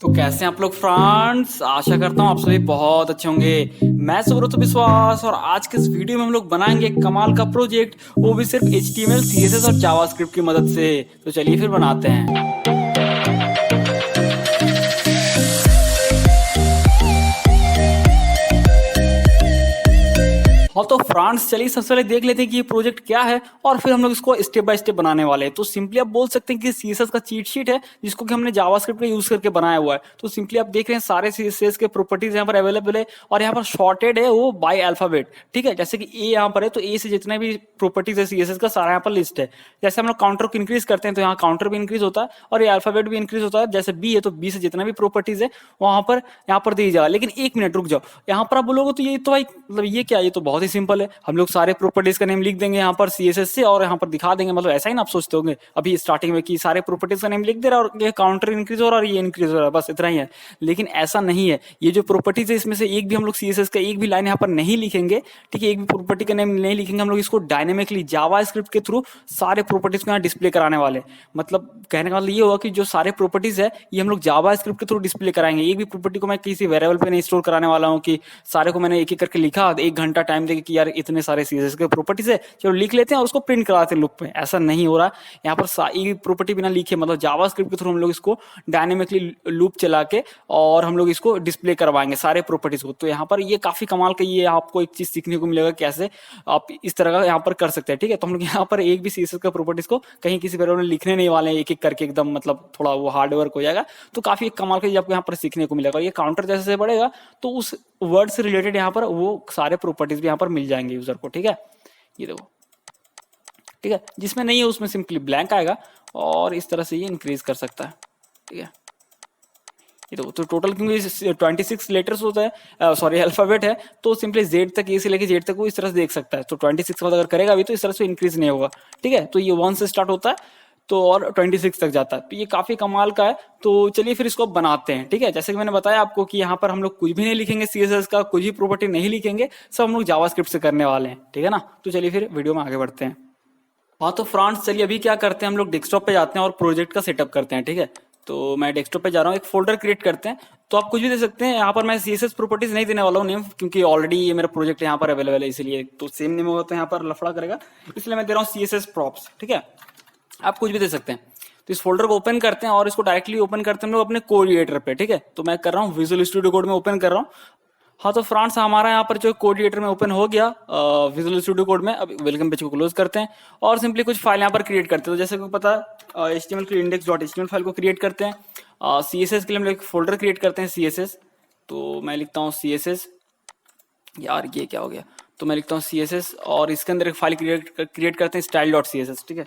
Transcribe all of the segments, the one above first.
तो कैसे हैं आप लोग फ्रेंड्स। आशा करता हूँ आप सभी बहुत अच्छे होंगे। मैं सुब्रत विश्वास और आज के इस वीडियो में हम लोग बनाएंगे एक कमाल का प्रोजेक्ट, वो भी सिर्फ HTML CSS और जावास्क्रिप्ट की मदद से। तो चलिए फिर बनाते हैं। हाँ तो फ्रांस चलिए सबसे पहले देख लेते हैं कि ये प्रोजेक्ट क्या है और फिर हम लोग इसको स्टेप बाय स्टेप बनाने वाले हैं। तो सिंपली आप बोल सकते हैं कि सीएसएस का चीट शीट है जिसको कि हमने जावास्क्रिप्ट का यूज करके बनाया हुआ है। तो सिंपली आप देख रहे हैं सारे सीएसएस के प्रॉपर्टीज यहाँ पर अवेलेबल है और यहाँ पर शॉर्टेड है वो बाय अल्फाबेट। ठीक है, जैसे कि ए यहाँ पर है तो ए से जितने भी प्रॉपर्टीज है सीएसएस का सारा यहाँ पर लिस्ट है। जैसे हम लोग काउंटर को इंक्रीज करते हैं तो यहाँ काउंटर भी इंक्रीज होता है और ये अल्फाबेट भी इंक्रीज होता है। जैसे बी है तो बी से जितना भी प्रॉपर्टीज है वहां पर यहाँ पर दी जाएगा। लेकिन एक मिनट रुक जाओ, यहाँ पर आप बोलोगे तो ये तो भाई मतलब ये क्या, ये तो बहुत ही सिंपल है। हम लोग सारे प्रॉपर्टीज का नेम लिख देंगे यहाँ पर सीएसएस से और यहाँ पर दिखा देंगे। मतलब ऐसा ही ना आप सोचते होंगे अभी स्टार्टिंग में कि सारे प्रॉपर्टीज का नेम लिख दे रहा है और ये काउंटर इंक्रीज हो रहा है और ये इंक्रीज हो रहा है, बस इतना ही है। लेकिन ऐसा नहीं है। ये जो प्रॉपर्टीज है इसमें से एक भी हम लोग सीएसएस का एक भी लाइन यहाँ पर नहीं लिखेंगे। ठीक है, एक भी प्रॉपर्टी का नेम नहीं लिखेंगे। हम लोग इसको डायनेमिकली जावास्क्रिप्ट के थ्रू सारे प्रॉपर्टीज को यहाँ डिस्प्ले कराने वाले। मतलब कहने का मतलब ये होगा कि जो सारे प्रॉपर्टीज है ये हम लोग जावास्क्रिप्ट के थ्रू डिस्प्ले कराएंगे। एक भी प्रॉपर्टी को मैं किसी वेरिएबल पे नहीं स्टोर कराने वाला हूँ कि सारे को मैंने एक एक करके लिखा, 1 घंटा टाइम देके कि यार इतने सारे सीएसएस के प्रॉपर्टीज है चलो लिख लेते हैं और उसको प्रिंट कराते हैं लूप में। ऐसा नहीं हो रहा। यहाँ पर एक प्रॉपर्टी बिना लिखे मतलब जावास्क्रिप्ट के थ्रू हम लोग इसको डायनेमिकली लूप चला के और हम लोग इसको डिस्प्ले करवाएंगे सारे प्रॉपर्टीज को। तो यहाँ पर ये काफी कमाल का ये आपको एक चीज सीखने को मिलेगा कैसे आप इस तरह का यहाँ पर कर सकते हैं। ठीक है, तो हम लोग यहाँ पर एक भी सीएसएस का प्रॉपर्टीज को कहीं किसी वेरिएबल में लिखने नहीं वाले हैं एक एक करके, एकदम मतलब थोड़ा वो हार्ड वर्क हो जाएगा। तो काफी कमाल का ये आपको यहाँ पर सीखने को मिलेगा। और ये काउंटर जैसे बढ़ेगा तो उस वर्ड से रिलेटेड यहाँ पर वो सारे प्रॉपर्टीज भी यहाँ पर मिल जाएंगे यूजर को। ठीक है, ये देखो। ठीक है, जिसमें नहीं है उसमें सिंपली ब्लैंक आएगा और इस तरह से ये इंक्रीज कर सकता है। ठीक है, ये तो टोटल क्योंकि 26 लेटर्स होता है, सॉरी अल्फाबेट है, तो सिंपली जेड तक ए से लेके जेड तक वो इस तरह से देख सकता है। तो 26 अगर करेगा भी तो इस तरह से इंक्रीज नहीं होगा। ठीक है, तो ये 1 से स्टार्ट होता है तो और 26 तक जाता है। तो ये काफी कमाल का है। तो चलिए फिर इसको बनाते हैं। ठीक है, जैसे कि मैंने बताया आपको कि यहाँ पर हम लोग कुछ भी नहीं लिखेंगे सीएसएस का, कुछ भी प्रॉपर्टी नहीं लिखेंगे, सब हम लोग जावास्क्रिप्ट से करने वाले हैं। ठीक है ना, तो चलिए फिर वीडियो में आगे बढ़ते हैं। हाँ तो फ्रेंड्स चलिए अभी क्या करते हैं, हम लोग डेस्कटॉप पे जाते हैं और प्रोजेक्ट का सेटअप करते हैं। ठीक है, तो मैं डेस्कटॉप पे जा रहा हूँ, एक फोल्डर क्रिएट करते हैं। तो आप कुछ भी दे सकते हैं। यहाँ पर मैं सीएसएस प्रॉपर्टीज नहीं देने वाला हूँ नेम, क्योंकि ऑलरेडी ये मेरा प्रोजेक्ट यहाँ पर अवेलेबल है, इसलिए तो सेम नेम होगा तो यहाँ पर लफड़ा करेगा, इसलिए मैं दे रहा हूँ सीएसएस प्रॉप्स। ठीक है, आप कुछ भी दे सकते हैं। तो इस फोल्डर को ओपन करते हैं और इसको डायरेक्टली ओपन करते हैं हम लोग अपने कोड एडिटर पे। ठीक है, तो मैं कर रहा हूँ विजुअल स्टूडियो कोड में ओपन कर रहा हूँ। हाँ तो फ्रेंड्स हमारा यहाँ पर जो कोड एडिटर में ओपन हो गया विजुअल स्टूडियो कोड में। अब वेलकम पेज को क्लोज करते हैं और सिंपली कुछ फाइल यहाँ पर क्रिएट करते हैं। तो जैसे को पता है एचटीएमएल के index.html फाइल को क्रिएट करते हैं। सीएसएस के लिए हम लोग एक फोल्डर क्रिएट करते हैं सीएसएस। तो मैं लिखता हूँ सीएसएस, यार ये क्या हो गया, तो मैं लिखता हूँ सीएसएस और इसके अंदर एक फाइल क्रिएट करते हैं style.css। ठीक है,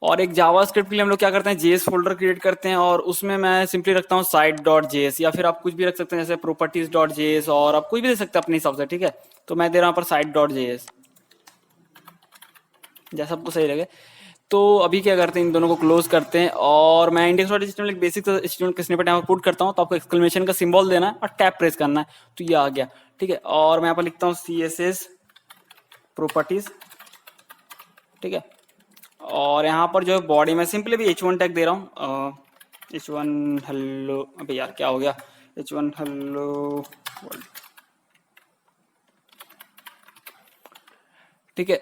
और एक जावास्क्रिप्ट के लिए हम लोग क्या करते हैं जेएस फोल्डर क्रिएट करते हैं और उसमें मैं सिंपली रखता हूँ site.js, या फिर आप कुछ भी रख सकते हैं जैसे properties.js, और आप कुछ भी दे सकते हैं अपने हिसाब से। ठीक है, तो मैं दे रहा हूँ पर site.js, जैसा आपको सही लगे। तो अभी क्या करते हैं, इन दोनों को क्लोज करते हैं और मैं index.html एक बेसिक HTML का स्निपेट यहाँ पर पुट करता हूँ। तो आपको एक्सक्लेमेशन का सिंबल देना है और टैब प्रेस करना है, तो ये आ गया। ठीक है, और मैं यहाँ पर लिखता हूँ CSS प्रॉपर्टीज। ठीक है, और यहाँ पर जो है बॉडी में सिंपली भी H1 टैग दे रहा हूँ, H1 हेलो, अबे यार क्या हो गया, H1 हेलो वर्ल्ड। ठीक है,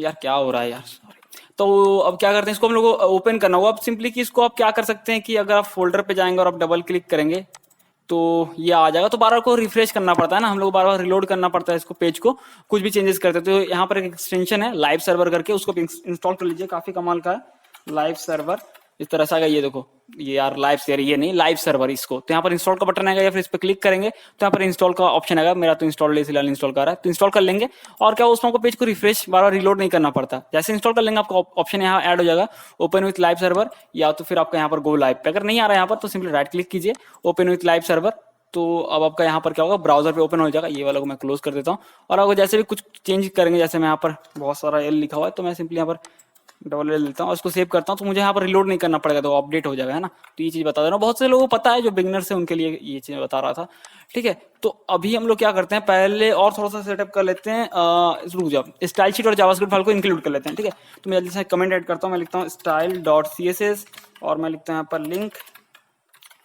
यार क्या हो रहा है यार, सॉरी। तो अब क्या करते हैं, इसको हम लोग को ओपन करना होगा। अब सिंपली कि इसको आप क्या कर सकते हैं कि अगर आप फोल्डर पे जाएंगे और आप डबल क्लिक करेंगे तो ये आ जाएगा। तो बार बार को रिफ्रेश करना पड़ता है ना, हम लोग बार बार रिलोड करना पड़ता है इसको, पेज को कुछ भी चेंजेस करते हैं। तो यहाँ पर एक एक्सटेंशन है लाइव सर्वर करके, उसको इंस्टॉल कर लीजिए, काफी कमाल का है लाइव सर्वर। इस तरह से आएगा, ये देखो ये यार लाइव सर्वर, ये नहीं लाइव सर्वर इसको। तो यहाँ पर इंस्टॉल का बटन आएगा या फिर इस पर क्लिक करेंगे तो यहाँ पर इंस्टॉल का ऑप्शन आएगा। मेरा तो इंस्टॉल फिलहाल इंस्टॉल कर रहा है, तो इंस्टॉल कर लेंगे। और क्या उसमें आपको पेज को रिफ्रेश बार बार रिलोड नहीं करना पड़ता। जैसे इंस्टॉल कर लेंगे आपको ऑप्शन यहाँ ऐड हो जाएगा ओपन विथ लाइव सर्वर, या तो फिर आपका यहाँ पर गो लाइव पे। अगर नहीं आ रहा है यहाँ पर तो सिंपली राइट क्लिक कीजिए ओपन विथ लाइव सर्वर। तो अब आपका यहाँ पर क्या होगा, ब्राउजर पे ओपन हो जाएगा। ये वाला को मैं क्लोज कर देता हूँ। और अगर जैसे भी कुछ चेंज करेंगे, जैसे मैं यहाँ पर बहुत सारा एल लिखा हुआ है तो मैं सिंपली यहाँ पर डबल ले लेता हूँ और उसको सेव करता हूँ, तो मुझे यहाँ पर रिलोड नहीं करना पड़ेगा, तो अपडेट हो जाएगा, है ना। तो ये चीज़ बता दे रहा हूँ, बहुत से लोगों को पता है, जो बिगनर्स है उनके लिए ये चीज़ बता रहा था, ठीक है। तो अभी हम लोग क्या करते हैं, पहले और थोड़ा सा सेटअप कर लेते हैं, रुक जाओ, स्टाइल शीट और जावास्क्रिप्ट फाइल को इंक्लूड कर लेते हैं, ठीक है। तो मैं जल्दी से कमेंट ऐड करता हूँ, मैं लिखता हूँ style dot C S S और मैं लिखता हूँ यहाँ पर लिंक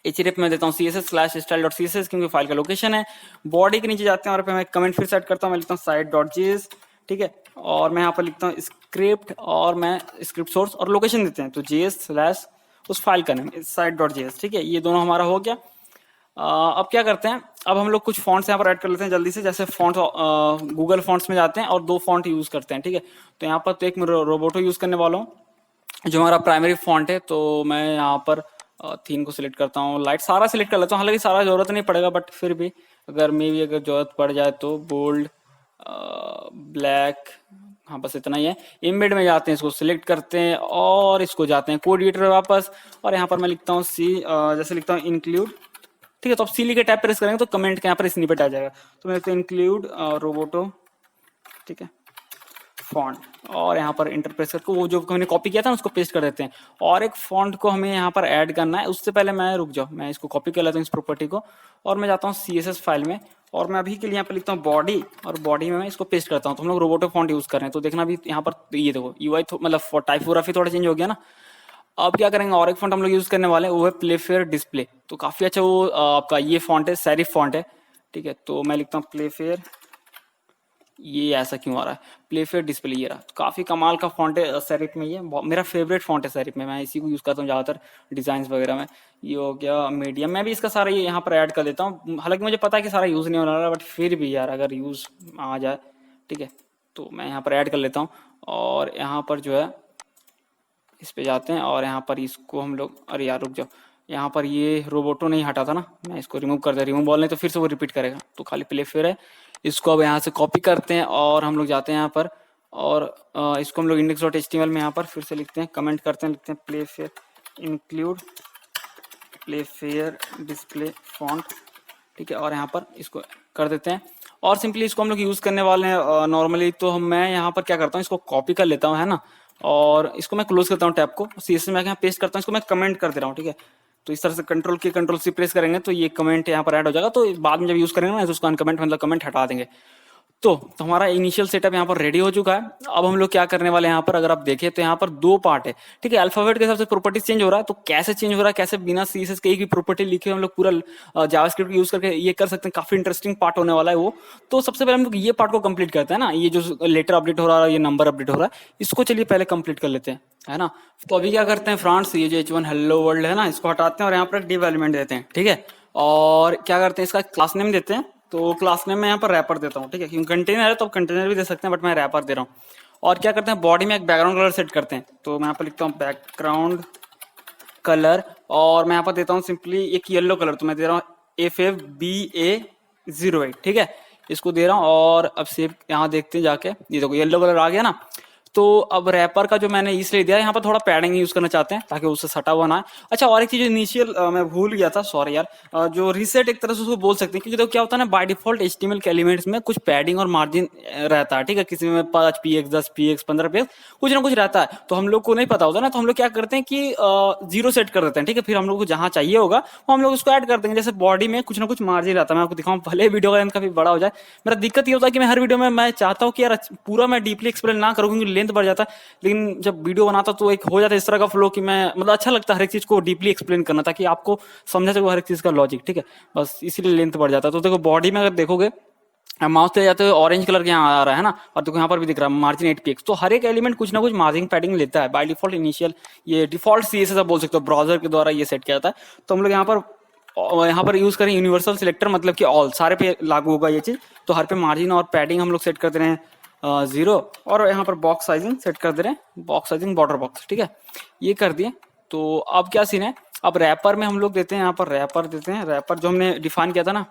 एचरेफ में देता हूँ css/style.css क्योंकि फाइल का लोकेशन है। बॉडी के नीचे जाते हैं और पे मैं कमेंट फिर सेट करता हूँ, मैं लिखता हूँ site.js, ठीक है। और मैं यहाँ पर लिखता हूँ स्क्रिप्ट और मैं स्क्रिप्ट सोर्स और लोकेशन देते हैं, तो js/ उस फाइल का नाम site.js, ठीक है। ये दोनों हमारा हो गया। अब क्या करते हैं, अब हम लोग कुछ फॉन्ट्स यहाँ पर ऐड कर लेते हैं जल्दी से। जैसे फॉन्ट गूगल फॉन्ट्स में जाते हैं और 2 फॉन्ट यूज करते हैं, ठीक है। तो यहाँ पर तो एक मैं रोबोटो यूज करने वाला हूँ जो हमारा प्राइमरी फॉन्ट है। तो मैं यहाँ पर थीम को सिलेक्ट करता हूँ, लाइट सारा सिलेक्ट कर लेता हूँ, हालांकि सारा जरूरत नहीं पड़ेगा, बट फिर भी अगर जरूरत पड़ जाए तो बोल्ड, ब्लैक, हाँ बस इतना ही है। इम्बेड में जाते हैं, इसको सिलेक्ट करते हैं और इसको जाते हैं कोड एडिटर में वापस, और यहाँ पर मैं लिखता हूँ जैसे लिखता हूँ इंक्लूड, ठीक है। तो अब सी लिख के टैप प्रेस करेंगे तो कमेंट के यहाँ पर स्निपेट आ जाएगा। तो मैं लिखता हूँ इंक्लूड रोबोटो, ठीक है, फॉन्ट, और यहाँ पर इंटर प्रेस करके वो जो हमने कॉपी किया था ना उसको पेस्ट कर देते हैं। और एक फॉन्ट को हमें यहाँ पर ऐड करना है, उससे पहले मैं रुक जाओ, मैं इसको कॉपी कर लेता हूँ इस प्रॉपर्टी को, और मैं जाता हूँ CSS फाइल में, और मैं अभी के लिए यहाँ पर लिखता हूँ बॉडी, और बॉडी में मैं इसको पेस्ट करता हूँ। तो हम लोग रोबोटो फॉन्ट यूज कर रहे हैं, तो देखना अभी यहाँ पर ये देखो UI मतलब टाइपोग्राफी थोड़ा चेंज हो गया ना। अब क्या करेंगे, और एक फॉन्ट हम लोग यूज करने वाले हैं, वो है प्लेफेयर डिस्प्ले। तो काफी अच्छा वो आपका ये फॉन्ट है, सेरिफ फॉन्ट है, ठीक है। तो मैं लिखता हूँ प्लेफेयर, ये ऐसा क्यों आ रहा है, प्लेफेयर डिस्प्ले, ये रहा। तो काफी कमाल का फॉन्ट है सेरिफ में, ये मेरा फेवरेट फॉन्ट है सेरिफ में, मैं इसी को यूज करता हूँ ज्यादातर डिजाइन वगैरह में। ये हो गया मीडियम, मैं भी इसका सारा ये यहाँ पर ऐड कर देता हूँ, हालांकि मुझे पता है कि सारा यूज नहीं होने वाला, बट फिर भी यार अगर यूज आ जाए, ठीक है, तो मैं यहाँ पर ऐड कर लेता हूँ। और यहाँ पर जो है इस पे जाते हैं और यहाँ पर इसको हम लोग, अरे यार रुक जाओ, यहाँ पर ये रोबोटो नहीं हटा था ना, मैं इसको रिमूव कर दे, रिमूव बोलने तो फिर से वो रिपीट करेगा, तो खाली प्लेफेयर है। इसको अब यहाँ से कॉपी करते हैं और हम लोग जाते हैं यहाँ पर, और इसको हम लोग index.html में यहाँ पर फिर से लिखते हैं, कमेंट करते हैं, लिखते हैं Playfair include Playfair display font, ठीक है। और यहाँ पर इसको कर देते हैं और सिंपली इसको हम लोग यूज करने वाले हैं नॉर्मली। तो मैं यहाँ पर क्या करता हूँ, इसको कॉपी कर लेता हूँ, है ना, और इसको मैं क्लोज करता हूँ टैब को, CSS में यहाँ पेस्ट करता हूँ, इसको मैं कमेंट कर दे रहा हूँ, ठीक है। तो इस तरह से कंट्रोल C प्रेस करेंगे तो ये कमेंट यहाँ पर ऐड हो जाएगा, तो बाद में जब यूज करेंगे ना तो उसको अनकमेंट मतलब कमेंट हटा देंगे। तो हमारा इनिशियल सेटअप यहाँ पर रेडी हो चुका है। अब हम लोग क्या करने वाले हैं, यहाँ पर अगर आप देखें तो यहाँ पर 2 पार्ट है, ठीक है। अल्फाबेट के हिसाब से प्रॉपर्टीज चेंज हो रहा है, तो कैसे चेंज हो रहा है, कैसे बिना CSS के एक भी प्रॉपर्टी लिखे हम लोग पूरा जावास्क्रिप्ट यूज करके ये कर सकते हैं, काफी इंटरेस्टिंग पार्ट होने वाला है वो। तो सबसे पहले हम लोग ये पार्ट को कंप्लीट करते हैं ना, ये जो लेटर अपडेट हो रहा है, ये नंबर अपडेट हो रहा है, इसको चलिए पहले कंप्लीट कर लेते हैं, है ना। तो अभी क्या करते हैं फ्रेंड्स, ये जो H1 हेलो वर्ल्ड है ना, इसको हटाते हैं और यहाँ पर डिव एलिमेंट देते हैं, ठीक है। और क्या करते हैं, इसका क्लास नेम देते हैं। तो क्लास नेम में यहाँ पर रैपर देता हूँ, ठीक है, क्योंकि कंटेनर है तो कंटेनर भी दे सकते हैं, बट मैं रैपर दे रहा हूँ। और क्या करते हैं, बॉडी में एक बैकग्राउंड कलर सेट करते हैं, तो मैं यहाँ पर लिखता हूँ बैकग्राउंड कलर, और मैं यहाँ पर देता हूँ सिंपली एक येलो कलर, तो मैं दे रहा हूँ FFBA08, ठीक है, इसको दे रहा हूँ। और अब सेव यहाँ देखते हैं जाके, ये देखो येलो कलर आ गया ना। तो अब रैपर का जो मैंने इसलिए दिया, यहाँ पर थोड़ा पैडिंग यूज करना चाहते हैं ताकि उससे सटा हुआ ना है। अच्छा, और एक चीज इनिशियल मैं भूल गया था, सॉरी यार, जो रीसेट एक तरह से उसको बोल सकते हैं, क्योंकि तो क्या होता है ना, बाय डिफॉल्ट HTML के एलिमेंट्स में कुछ पैडिंग और मार्जिन रहता है, ठीक है, किसी में 5 px 10 px 15 px कुछ ना कुछ रहता है, तो हम लोग को नहीं पता होता ना, तो हम लोग क्या करते हैं कि 0 सेट कर देते हैं, ठीक है। फिर हम लोग को जहां चाहिए होगा वो हम लोग उसको ऐड कर देंगे। जैसे बॉडी में कुछ ना कुछ मार्जिन रहता है, मैं आपको दिखाऊं, भले वीडियो का लेंथ काफी बड़ा हो जाए। मेरा दिक्कत ये होता है कि मैं हर वीडियो में मैं चाहता हूँ कि यार पूरा मैं डीपली एक्सप्लेन ना करूँ, क्योंकि लेंथ बढ़ जाता है, लेकिन जब वीडियो बनाता तो एक हो जाता है इस तरह का फ्लो कि मैं मतलब अच्छा लगता है हर एक चीज को डीपली एक्सप्लेन करना, ताकि आपको समझा सको हर एक चीज का लॉजिक, ठीक है, बस इसीलिए लेंथ बढ़ जाता है। तो देखो बॉडी में अगर देखोगे, माउस से जाते हुए ऑरेंज कलर के यहाँ आ रहा है ना, और देखो यहाँ पर भी दिख रहा है मार्जिन 8 px। तो हर एक एलिमेंट कुछ ना कुछ मार्जिन पैडिंग लेता है बाय डिफॉल्ट। इनिशियल ये डिफॉल्ट CSS आप बोल सकते हो, ब्राउजर के द्वारा ये सेट किया जाता है। तो हम लोग यहाँ पर यूज करें यूनिवर्सल सिलेक्टर, मतलब कि ऑल सारे पे लागू होगा ये चीज। तो हर पे मार्जिन और पैडिंग हम लोग सेट कर दे रहे हैं 0, और यहाँ पर बॉक्स साइजिंग सेट कर दे रहे हैं, बॉक्स साइजिंग बॉर्डर बॉक्स, ठीक है, ये कर दिए। तो अब क्या सीन है, अब रैपर में हम लोग देते हैं, यहाँ पर रैपर देते हैं, रैपर जो हमने डिफाइन किया था ना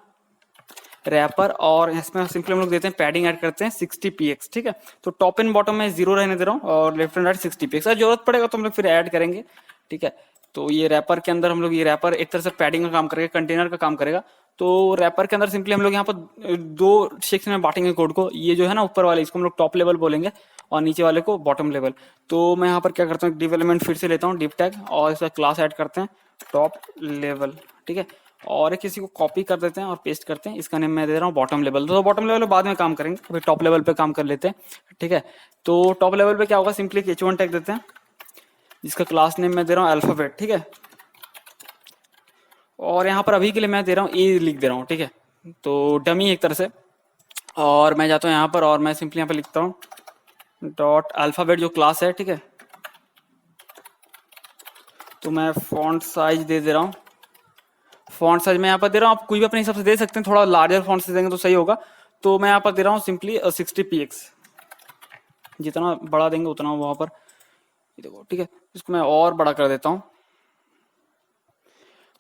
रैपर, और इसमें सिंपली हम लोग देते हैं पैडिंग ऐड करते हैं 60 px, ठीक है। तो टॉप एंड बॉटम में 0 रहने दे रहा हूँ, और लेफ्ट एंड राइट 60 px। अगर जरूरत पड़ेगा तो हम लोग फिर ऐड करेंगे, ठीक है। तो ये रैपर के अंदर हम लोग, ये रैपर एक तरह से पैडिंग का काम करेगा, कंटेनर का काम करेगा। तो रैपर के अंदर सिंपली हम लोग यहाँ पर 2 सेक्शन में बांटेंगे कोड को। ये जो है ना ऊपर वाले, इसको हम लोग टॉप लेवल बोलेंगे, और नीचे वाले को बॉटम लेवल। तो मैं यहाँ पर क्या करता हूँ, डिव एलिमेंट फिर से लेता हूँ, डिव टैग, और इसका क्लास ऐड करते हैं टॉप लेवल, ठीक है। और किसी को कॉपी कर देते हैं और पेस्ट करते हैं, इसका नेम मैं दे रहा हूँ बॉटम लेवल। तो बॉटम लेवल बाद में काम करेंगे, अभी टॉप लेवल पे काम कर लेते हैं, ठीक है। तो टॉप लेवल पे क्या होगा, सिंपली एक h1 टैग देते हैं जिसका क्लास नेम मैं दे रहा हूँ अल्फाबेट, ठीक है। और यहाँ पर अभी के लिए मैं दे रहा हूँ ए लिख दे रहा हूँ, ठीक है। तो डमी एक तरह से। और मैं जाता हूँ यहाँ पर और मैं सिंपली यहाँ पर लिखता हूँ डॉट अल्फाबेट जो क्लास है, ठीक है। तो मैं फॉन्ट साइज दे दे रहा हूँ, फॉन्ट साइज मैं यहाँ पर दे रहा हूँ, आप कोई भी अपने हिसाब से दे सकते हैं, थोड़ा लार्जर फॉन्ट से देंगे तो सही होगा। तो मैं यहाँ पर दे रहा हूँ सिंपली 60px, जितना बड़ा देंगे उतना वहाँ पर, देखो, ठीक है। इसको मैं और बड़ा कर देता हूँ,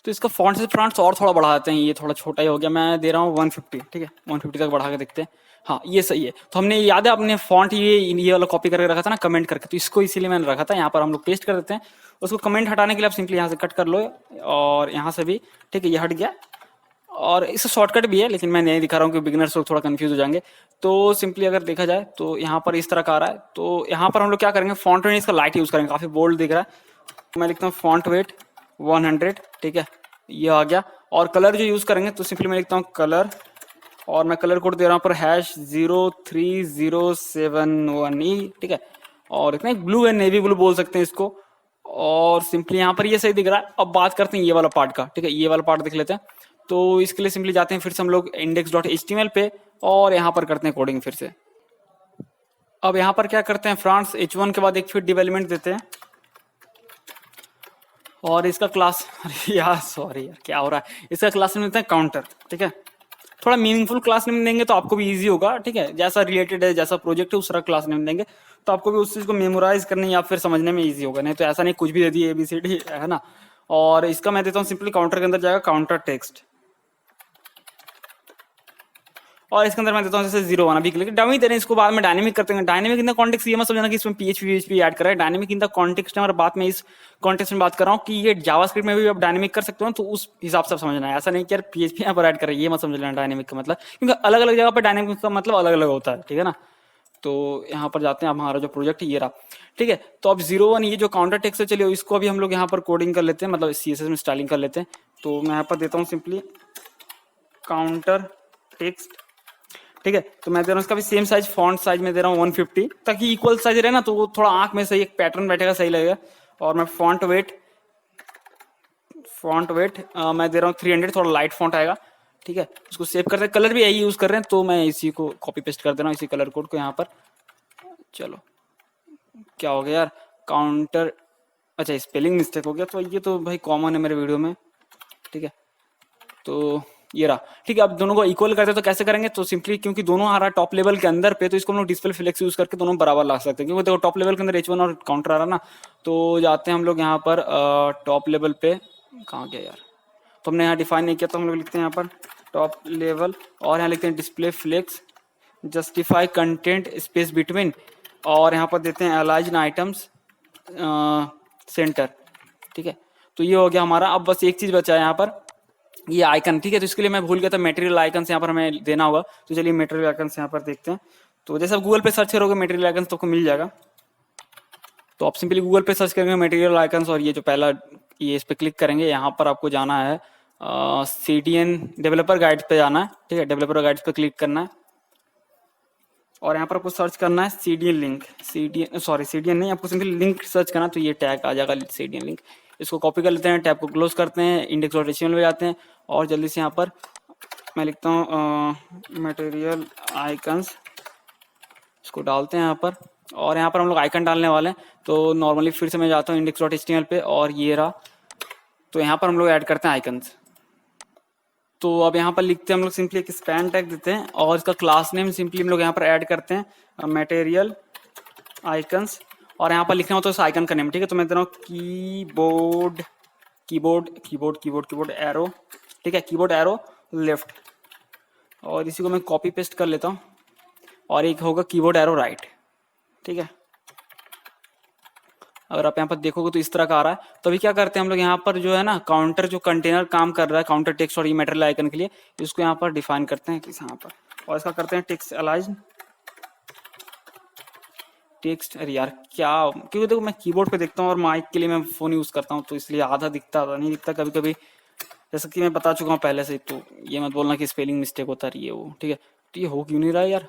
तो इसका फॉन्ट से फ्रंट्स और थोड़ा बढ़ा देते हैं, ये थोड़ा छोटा ही हो गया, मैं दे रहा हूँ 150, ठीक है। 150 तक बढ़ा के देखते हैं, हाँ ये सही है। तो हमने याद है अपने फॉन्ट ये वाला कॉपी करके रखा था ना कमेंट करके, तो इसको इसीलिए मैंने रखा था। यहाँ पर हम लोग पेस्ट कर देते हैं, उसको कमेंट हटाने के लिए आप सिंपली यहाँ से कट कर लो और यहाँ से भी, ठीक है, ये हट गया। और इसका शॉर्टकट भी है लेकिन मैं नहीं दिखा रहा हूँ कि बिगिनर्स लोग थोड़ा कंफ्यूज हो जाएंगे। तो सिंपली अगर देखा जाए तो यहाँ पर इस तरह का आ रहा है। तो यहाँ पर हम लोग क्या करेंगे, फॉन्ट वेट इसका लाइट यूज करेंगे, काफी बोल्ड दिख रहा है। मैं लिखता हूँ फॉन्ट वेट 100, ठीक है, ये आ गया। और कलर जो यूज करेंगे तो सिंपली मैं लिखता हूँ कलर, और मैं कलर कोड दे रहा हूँ पर #03071E, ठीक है। और इतना ब्लू है, नेवी ब्लू बोल सकते हैं इसको। और सिंपली यहाँ पर ये सही दिख रहा है। अब बात करते हैं ये वाला पार्ट का, ठीक है, ये वाला पार्ट देख लेते हैं। तो इसके लिए सिंपली जाते हैं फिर से हम लोग index.html पे, और यहाँ पर करते हैं कोडिंग फिर से। अब यहाँ पर क्या करते हैं, फ्रांस h1 के बाद एक फिर डेवलपमेंट देते हैं, और इसका क्लास अरे यार सॉरी यार क्या हो रहा है, इसका क्लास नेम देते हैं काउंटर, ठीक है। थोड़ा मीनिंगफुल क्लास नेम देंगे तो आपको भी इजी होगा, ठीक है। जैसा रिलेटेड है, जैसा प्रोजेक्ट है उस तरह क्लास नेम देंगे तो आपको भी उस चीज को मेमोराइज करने या फिर समझने में इजी होगा। नहीं तो ऐसा नहीं कुछ भी दे दिए ABCD, है ना। और इसका मैं देता हूँ सिंपली काउंटर के अंदर जाएगा काउंटर टेक्स्ट, और इसके अंदर मैं देता हूँ जैसे 0 1 अभी के लिए डमी दे रहे हैं, इसको बाद में डायनेमिक करते हैं। डायनेमिक इन द कॉन्टेक्स्ट ये मत समझना कि इसमें PHP ऐड कर रहा है, डायनेमिक इन द कॉन्टेक्स्ट है, और बात में इस कॉन्टेक्स्ट में बात कर रहा हूँ कि ये जावास्क्रिप्ट में भी आप डायनेमिक कर सकते हो, तो उस हिसाब से समझना है। ऐसा नहीं कि यार PHP यहाँ पर ऐड कर रहा है, ये मत समझ लेना डायनेमिक का मतलब, क्योंकि अलग अलग जगह पर डायनेमिक का मतलब अलग अलग होता है, ठीक है ना। तो यहाँ पर जाते हैं, हमारा जो प्रोजेक्ट ये रहा, ठीक है। तो अब 0 1 ये जो काउंटर टेक्स्ट है, चलिए इसको अभी हम लोग यहाँ पर कोडिंग कर लेते हैं, मतलब CSS में स्टाइलिंग कर लेते हैं। तो मैं यहाँ पर देता हूँ सिंपली काउंटर टेक्स्ट, ठीक है। तो मैं दे रहा हूँ इसका भी सेम साइज, फॉन्ट साइज में दे रहा हूँ 150, ताकि इक्वल साइज रहे ना, तो वो थोड़ा आंख में सही एक पैटर्न बैठेगा, सही लगेगा। और मैं फॉन्ट वेट मैं दे रहा हूँ 300, थोड़ा लाइट फॉन्ट आएगा, ठीक है। उसको सेव करते हैं, कलर भी यही यूज कर रहे हैं, तो मैं इसी को कॉपी पेस्ट कर दे रहा हूँ, इसी कलर कोड को यहाँ पर। चलो क्या हो गया यार, काउंटर, अच्छा स्पेलिंग मिस्टेक हो गया, तो ये तो भाई कॉमन है मेरे वीडियो में, ठीक है। तो ये रहा, ठीक है। अब दोनों को इक्वल करते हैं तो कैसे करेंगे, तो सिंपली क्योंकि दोनों आ रहा है टॉप लेवल के अंदर पे, तो इसको हम लोग डिस्प्ले फ्लेक्स यूज करके दोनों बराबर ला सकते हैं, क्योंकि देखो टॉप लेवल के अंदर H1 और काउंटर आ रहा है ना। तो जाते हैं हम लोग यहाँ पर टॉप लेवल पे, कहाँ गया यार, तो हमने यहाँ डिफाइन नहीं किया, तो हम लोग लिखते हैं यहाँ पर टॉप लेवल, और यहाँ लिखते हैं display flex justify content space between, और यहाँ पर देते हैं अलाइज्ड आइटम्स सेंटर, ठीक है। तो ये हो गया हमारा। अब बस एक चीज बचा है यहाँ पर, ये आइकन, ठीक है। तो इसके लिए मैं भूल गया था, मटेरियल आइकन यहाँ पर हमें देना होगा। तो चलिए मटेरियल आइकन यहाँ पर देखते हैं। तो जैसे आप गूगल पे सर्च करोगे मटेरियल आइकन तो आपको मिल जाएगा। तो आप सिंपली गूगल पे सर्च करेंगे मटेरियल आइकन्स, और ये जो पहला ये इस पर क्लिक करेंगे, यहाँ पर आपको जाना है CDN डेवलपर गाइड्स पे जाना है, ठीक है। डेवलपर गाइड्स पे क्लिक करना है, और यहाँ पर आपको सर्च करना है CDN लिंक, CDN नहीं, आपको सिंपली लिंक सर्च करना, तो ये टैग आ जाएगा CDN लिंक। इसको कॉपी कर लेते हैं, टैब को क्लोज करते हैं, index.html में जाते हैं, और जल्दी से यहाँ पर मैं लिखता हूँ मटेरियल आइकन्स, इसको डालते हैं यहाँ पर। और यहाँ पर हम लोग आइकन डालने वाले हैं, तो नॉर्मली फिर से मैं जाता हूँ index.html पे, और ये रहा। तो यहाँ पर हम लोग ऐड करते हैं आइकन्स। तो अब यहाँ पर लिखते हैं हम लोग सिंपली एक स्पैन टैग देते हैं, और इसका क्लास नेम सिंपली हम लोग यहाँ पर ऐड करते हैं मटेरियल आइकन्स, और यहाँ पर लिखना होता है उस आइकन का नेम, ठीक है। तो मैं दे रहा हूँ कीबोर्ड एरो, ठीक है, कीबोर्ड एरो लेफ्ट, और इसी को मैं कॉपी पेस्ट कर लेता हूँ, और एक होगा कीबोर्ड एरो राइट, ठीक है। अगर आप यहाँ पर देखोगे तो इस तरह का आ रहा है। तो अभी क्या करते हैं हम लोग, यहाँ पर जो है ना काउंटर जो कंटेनर काम कर रहा है काउंटर टेक्स्ट और ये मटेरियल आइकन के लिए, इसको यहाँ पर डिफाइन करते हैं किस यहाँ पर, और इसका करते हैं टेक्स्ट अलाइज्ड टेक्स्ट, अरे यार क्या, क्योंकि देखो मैं कीबोर्ड पे देखता हूँ और माइक के लिए मैं फ़ोन यूज़ करता हूँ, तो इसलिए आधा दिखता आधा नहीं दिखता कभी कभी, जैसा कि मैं बता चुका हूँ पहले से। तो ये मत बोलना कि स्पेलिंग मिस्टेक होता रही है वो, ठीक है। तो ये हो क्यों नहीं रहा है यार,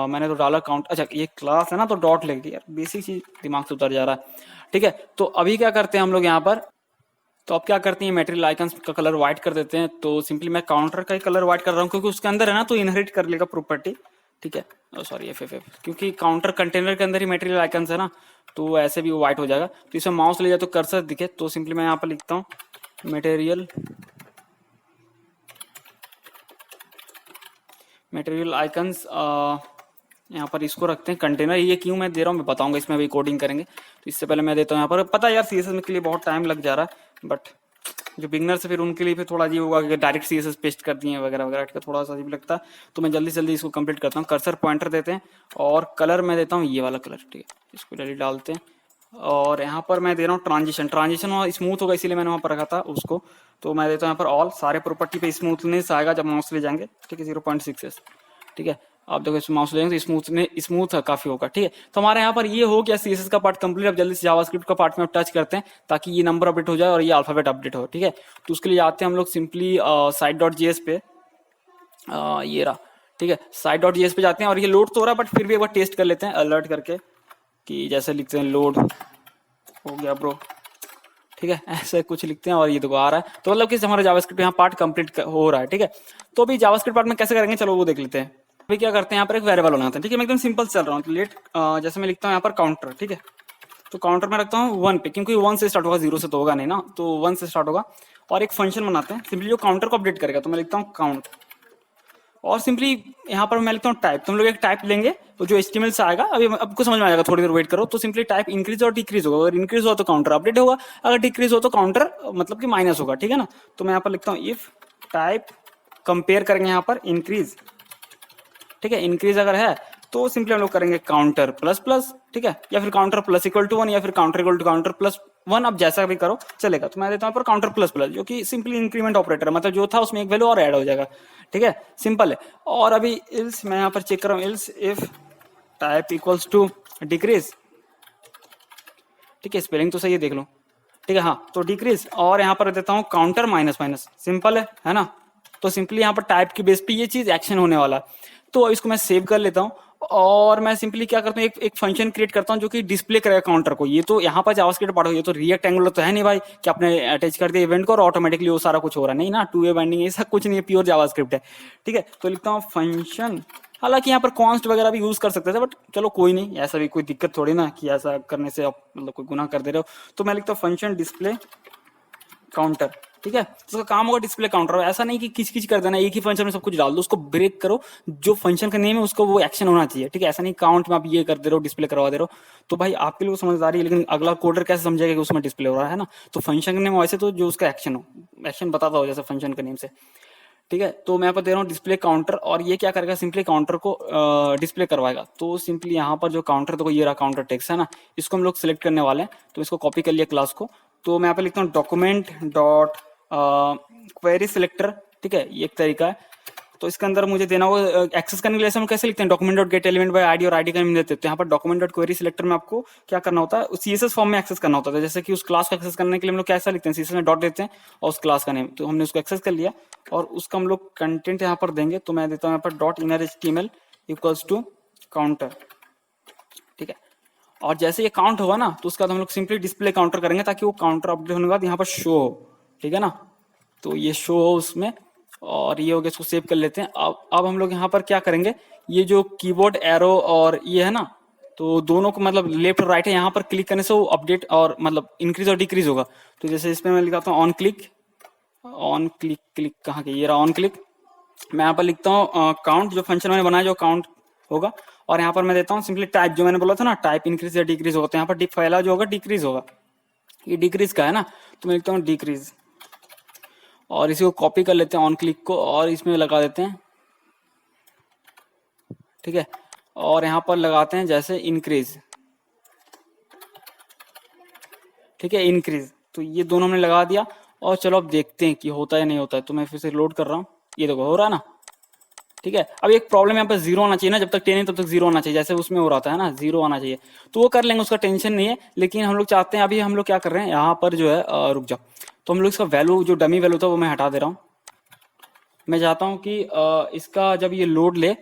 मैंने तो डाला काउंट, अच्छा ये क्लास है ना तो डॉट लग गई यार, बेसिक चीज़ दिमाग से उतर जा रहा है, ठीक है। तो अभी क्या करते हैं हम लोग यहाँ पर, तो अब क्या करते हैं, मटेरियल आइकन्स का कलर व्हाइट कर देते हैं। तो सिंपली मैं काउंटर का ही कलर व्हाइट कर रहा हूँ, क्योंकि उसके अंदर है ना तो इनहेरिट कर लेगा प्रॉपर्टी, ठीक है। सॉरी एफ, क्योंकि काउंटर कंटेनर के अंदर ही मटेरियल आइकन्स है ना, तो ऐसे भी वो व्हाइट हो जाएगा। तो इसमें माउस ले जाए तो कर्सर दिखे, तो सिंपली मैं यहाँ पर लिखता हूँ मटेरियल आइकन्स, यहाँ पर इसको रखते हैं कंटेनर। ये क्यों मैं दे रहा हूँ मैं बताऊंगा, इसमें अभी कोडिंग करेंगे। तो इससे पहले मैं देता हूँ यहाँ पर, पता है यार सीएसएस के लिए बहुत टाइम लग जा रहा है, बट जो बिगनर्स है फिर उनके लिए फिर थोड़ा अजीब होगा कि डायरेक्ट सीएसएस पेस्ट कर दिए वगैरह वगैरह, का थोड़ा सा अजीब लगता है। तो मैं जल्दी जल्दी इसको कंप्लीट करता हूँ। कर्सर पॉइंटर देते हैं और कलर मैं देता हूँ ये वाला कलर, ठीक है। इसको जल्दी डालते हैं और यहाँ पर मैं दे रहा हूँ ट्रांजिशन वहाँ स्मूथ होगा इसीलिए मैंने वहाँ पर रखा था उसको। तो मैं देता हूँ यहाँ पर ऑल, सारे प्रॉपर्टी पे स्मूथनेस आएगा जब माउस ले जाएंगे, ठीक है, 0.6s, ठीक है। आप देखो इस माउस ले जाएंगे तो स्मूथ काफी होगा, ठीक है। तो हमारे यहाँ पर ये हो गया सीएसएस का पार्ट कंप्लीट। अब जल्दी से जावास्क्रिप्ट का पार्ट में टच करते हैं ताकि ये नंबर अपडेट हो जाए और ये अल्फाबेट अपडेट हो, ठीक है। तो उसके लिए आते हैं हम लोग सिंपली साइट डॉट जीएस पे, ये रहा, ठीक है। साइट डॉट जीएस पे जाते हैं और ये लोड तो हो रहा है, बट फिर भी एक बार टेस्ट कर लेते हैं अलर्ट करके, कि जैसे लिखते हैं लोड हो गया ब्रो, ठीक है, ऐसे कुछ लिखते हैं और ये देखो आ रहा है। तो मतलब कि हमारा जावास्क्रिप्ट यहाँ पार्ट कंप्लीट हो रहा है, ठीक है। तो अभी जावास्क्रिप्ट पार्ट में कैसे करेंगे, चलो वो देख लेते हैं। अभी क्या करते हैं, यहाँ पर एक वेरिएबल बनाते हैं, ठीक है। मैं एकदम सिंपल चल रहा हूँ, तो लेट जैसे मैं लिखता हूँ यहाँ पर काउंटर, ठीक है। तो काउंटर में रखता हूँ 1 पे, क्योंकि 1 से स्टार्ट होगा, 0 से तो होगा नहीं ना, तो 1 से स्टार्ट होगा। और एक फंक्शन बनाते हैं सिंपली जो काउंटर को अपडेट करेगा। तो मैं लिखता हूँ काउंट और सिंपली यहाँ पर मैं लिखता हूँ टाइप। तुम लोग एक टाइप लेंगे तो जो HTML से आएगा, अभी आपको समझ में आएगा, थोड़ी देर वेट करो। तो सिंपली टाइप इंक्रीज और डिक्रीज होगा, अगर इंक्रीज हो तो काउंटर अपडेट होगा, अगर डिक्रीज हो तो काउंटर मतलब कि माइनस होगा, ठीक है ना। तो मैं यहाँ पर लिखता हूँ इफ टाइप, कंपेयर करेंगे यहाँ पर इंक्रीज, ठीक है। इंक्रीज अगर है तो सिंपली हम लोग करेंगे काउंटर प्लस प्लस, ठीक है, या फिर काउंटर प्लस इक्वल टू 1, या फिर counter equal to counter plus 1, अब जैसा भी करो चलेगा। तो मैं देता हूँ पर काउंटर प्लस प्लस, जो कि सिंपली इंक्रीमेंट ऑपरेटर है, मतलब जो था उसमें एक वैल्यू और ऐड हो जाएगा, ठीक है, सिंपल है। और अभी इल्स मैं यहाँ पर चेक कर रहा हूँ, else if type equals to decrease, ठीक है, स्पेलिंग तो सही है देख लो, ठीक है, हाँ। तो डिक्रीज और यहाँ पर देता हूँ काउंटर माइनस माइनस, सिंपल है ना। तो सिंपली यहाँ पर टाइप की बेस पे ये चीज एक्शन होने वाला है। तो इसको मैं सेव कर लेता हूँ और मैं सिंपली क्या करता हूँ, एक फंक्शन क्रिएट करता हूँ जो कि डिस्प्ले करेगा काउंटर को। ये तो यहाँ पर जावास्क्रिप्ट पार्ट हो, ये तो रिएक्ट एंगुलर तो है नहीं भाई कि आपने अटैच कर दिया इवेंट को और ऑटोमेटिकली वो सारा कुछ हो रहा है, नहीं ना, टू वे बाइंडिंग ऐसा कुछ नहीं है, प्योर जावास्क्रिप्ट है, ठीक है। तो लिखता हूँ फंक्शन, हालांकि यहाँ पर कॉन्स्ट वगैरह भी यूज कर सकते थे, बट चलो कोई नहीं, ऐसा भी कोई दिक्कत थोड़ी ना कि ऐसा करने से आप मतलब कोई गुनाह कर दे रहे हो। तो मैं लिखता हूँ फंक्शन डिस्प्ले काउंटर, ठीक है। तो उसका काम होगा डिस्प्ले काउंटर, ऐसा नहीं कि किच किच कर देना, एक ही फंक्शन में सब कुछ डाल दो, उसको ब्रेक करो, जो फंक्शन का नेम है उसको वो एक्शन होना चाहिए, ठीक है। ऐसा नहीं काउंट में आप ये कर दे रहे हो, डिस्प्ले करवा दे रहे हो, तो भाई आपके लिए वो समझदारी है, लेकिन अगला कोडर कैसे समझेगा कि उसमें डिस्प्ले हो रहा है ना। तो फंक्शन का नेम वैसे तो जो उसका एक्शन हो, एक्शन बताता हो जैसे फंक्शन के नेम से, ठीक है। तो मैं यहाँ पर दे रहा हूँ डिस्प्ले काउंटर और ये क्या करेगा, सिंपली काउंटर को डिस्प्ले करवाएगा। तो सिंपली यहाँ पर जो काउंटर, देखो ये रहा काउंटर टेक्स्ट है ना, इसको हम लोग सिलेक्ट करने वाले हैं। तो इसको कॉपी कर लिया क्लास को। तो मैं यहाँ पे लिखता हूँ डॉक्यूमेंट डॉट क्वेरी सिलेक्टर, ठीक है, ये एक तरीका है। तो इसके अंदर मुझे देना होगा एक्सेस करने के लिए हम कैसे लिखते हैं, document dot gate element by ID और आईडी का नेम देते हैं। यहाँ पर डॉक्यूमेंट डॉट क्वेरी सिलेक्टर में आपको क्या करना होता है, सीएसएस फॉर्म में एक्सेस करना होता है। जैसे कि उस क्लास को एक्सेस करने के लिए हम लोग कैसा लिखते हैं, सीएसएस में डॉट देते हैं और उस क्लास का नेम। तो हमने उसको एक्सेस कर लिया और उसका हम लोग कंटेंट यहाँ पर देंगे। तो मैं देता हूँ यहाँ पर dot inner HTML equals to counter, ठीक है। और जैसे ये काउंट होगा ना तो उसका हम लोग सिंपली डिस्प्ले काउंटर करेंगे ताकि वो काउंटर अपडेट होने के बाद यहाँ पर शो हो, ठीक है ना। तो ये शो हो उसमें, और ये हो गया, इसको सेव कर लेते हैं। अब हम लोग यहाँ पर क्या करेंगे, ये जो कीबोर्ड एरो और ये है ना, तो दोनों को मतलब लेफ्ट और राइट है, यहाँ पर क्लिक करने से वो अपडेट और मतलब इंक्रीज और डिक्रीज होगा। तो जैसे इसमें मैं लिखता हूँ ऑन क्लिक, क्लिक कहाँ के, ये रहा ऑन क्लिक। मैं यहाँ पर लिखता हूँ काउंट, जो फंक्शन मैंने बनाया जो काउंट होगा, और यहाँ पर मैं देता हूँ सिंपली टाइप, जो मैंने बोला था ना टाइप इंक्रीज या डिक्रीज होगा। तो यहाँ पर डिफ पहला जो होगा डिक्रीज होगा, ये डिक्रीज का है ना, तो मैं लिखता हूँ डिक्रीज और इसी को कॉपी कर लेते हैं ऑन क्लिक को और इसमें लगा देते हैं, ठीक है। और यहाँ पर लगाते हैं जैसे इंक्रीज, ठीक है, इंक्रीज। तो ये दोनों हमने लगा दिया और चलो अब देखते हैं कि होता है नहीं होता है। तो मैं फिर से लोड कर रहा हूँ, ये देखो हो रहा है ना, ठीक है। अब एक प्रॉब्लम यहाँ पर जीरो आना चाहिए ना, जब तक 10 है तब तक जीरो आना चाहिए, जैसे उसमें हो रहा था है ना, जीरो आना चाहिए। तो वो कर लेंगे, उसका टेंशन नहीं है। लेकिन हम लोग चाहते हैं, अभी हम लोग क्या कर रहे हैं यहाँ पर जो है रुक जाओ, तो हम लोग इसका वैल्यू जो डमी वैल्यू था वो मैं हटा दे रहा हूँ। मैं चाहता हूँ कि इसका जब ये लोड ले,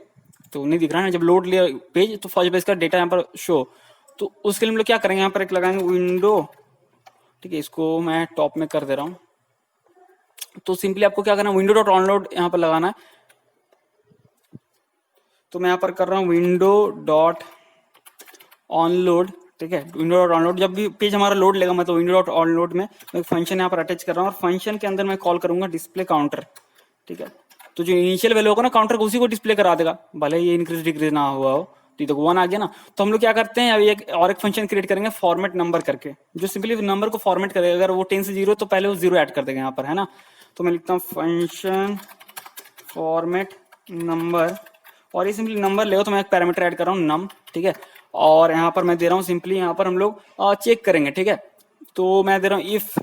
तो नहीं दिख रहा है ना, जब लोड ले पेज तो फर्स्ट पेज का डेटा यहाँ पर शो, तो उसके लिए हम लोग क्या करेंगे, यहाँ पर एक लगाएंगे विंडो, ठीक है। इसको मैं टॉप में कर दे रहा हूँ। तो सिंपली आपको क्या करना है, विंडो डॉट ऑनलोड यहाँ पर लगाना है। तो मैं यहाँ पर कर रहा हूँ विंडो डॉट ऑनलोड, ठीक है। विंडो डॉट ऑनलोड, जब भी पेज हमारा लोड लेगा, मैं तो विंडो डॉट ऑनलोड में मैं फंक्शन यहाँ पर अटैच कर रहा हूँ, और फंक्शन के अंदर मैं कॉल करूंगा डिस्प्ले काउंटर, ठीक है। तो जो इनिशियल वैल्यू होगा ना काउंटर को, उसी को डिस्प्ले करा देगा, भले ये इंक्रीज डिक्रीज ना हुआ हो। तो ये तो 1 आ गया ना। तो हम लोग क्या करते हैं, अभी एक और एक फंक्शन क्रिएट करेंगे फॉर्मेट नंबर करके, जो सिंपली नंबर को फॉर्मेट करेगा। अगर वो 10 से 0 तो पहले वो 0 ऐड कर देगा यहाँ पर, है ना। तो मैं लिखता हूँ फंक्शन फॉर्मेट नंबर, और ये सिंपली नंबर लेगा, तो मैं एक पैरामीटर ऐड कर रहा हूँ नम, ठीक है। और यहाँ पर मैं दे रहा हूँ सिंपली, यहाँ पर हम लोग चेक करेंगे, ठीक है। तो मैं दे रहा हूँ if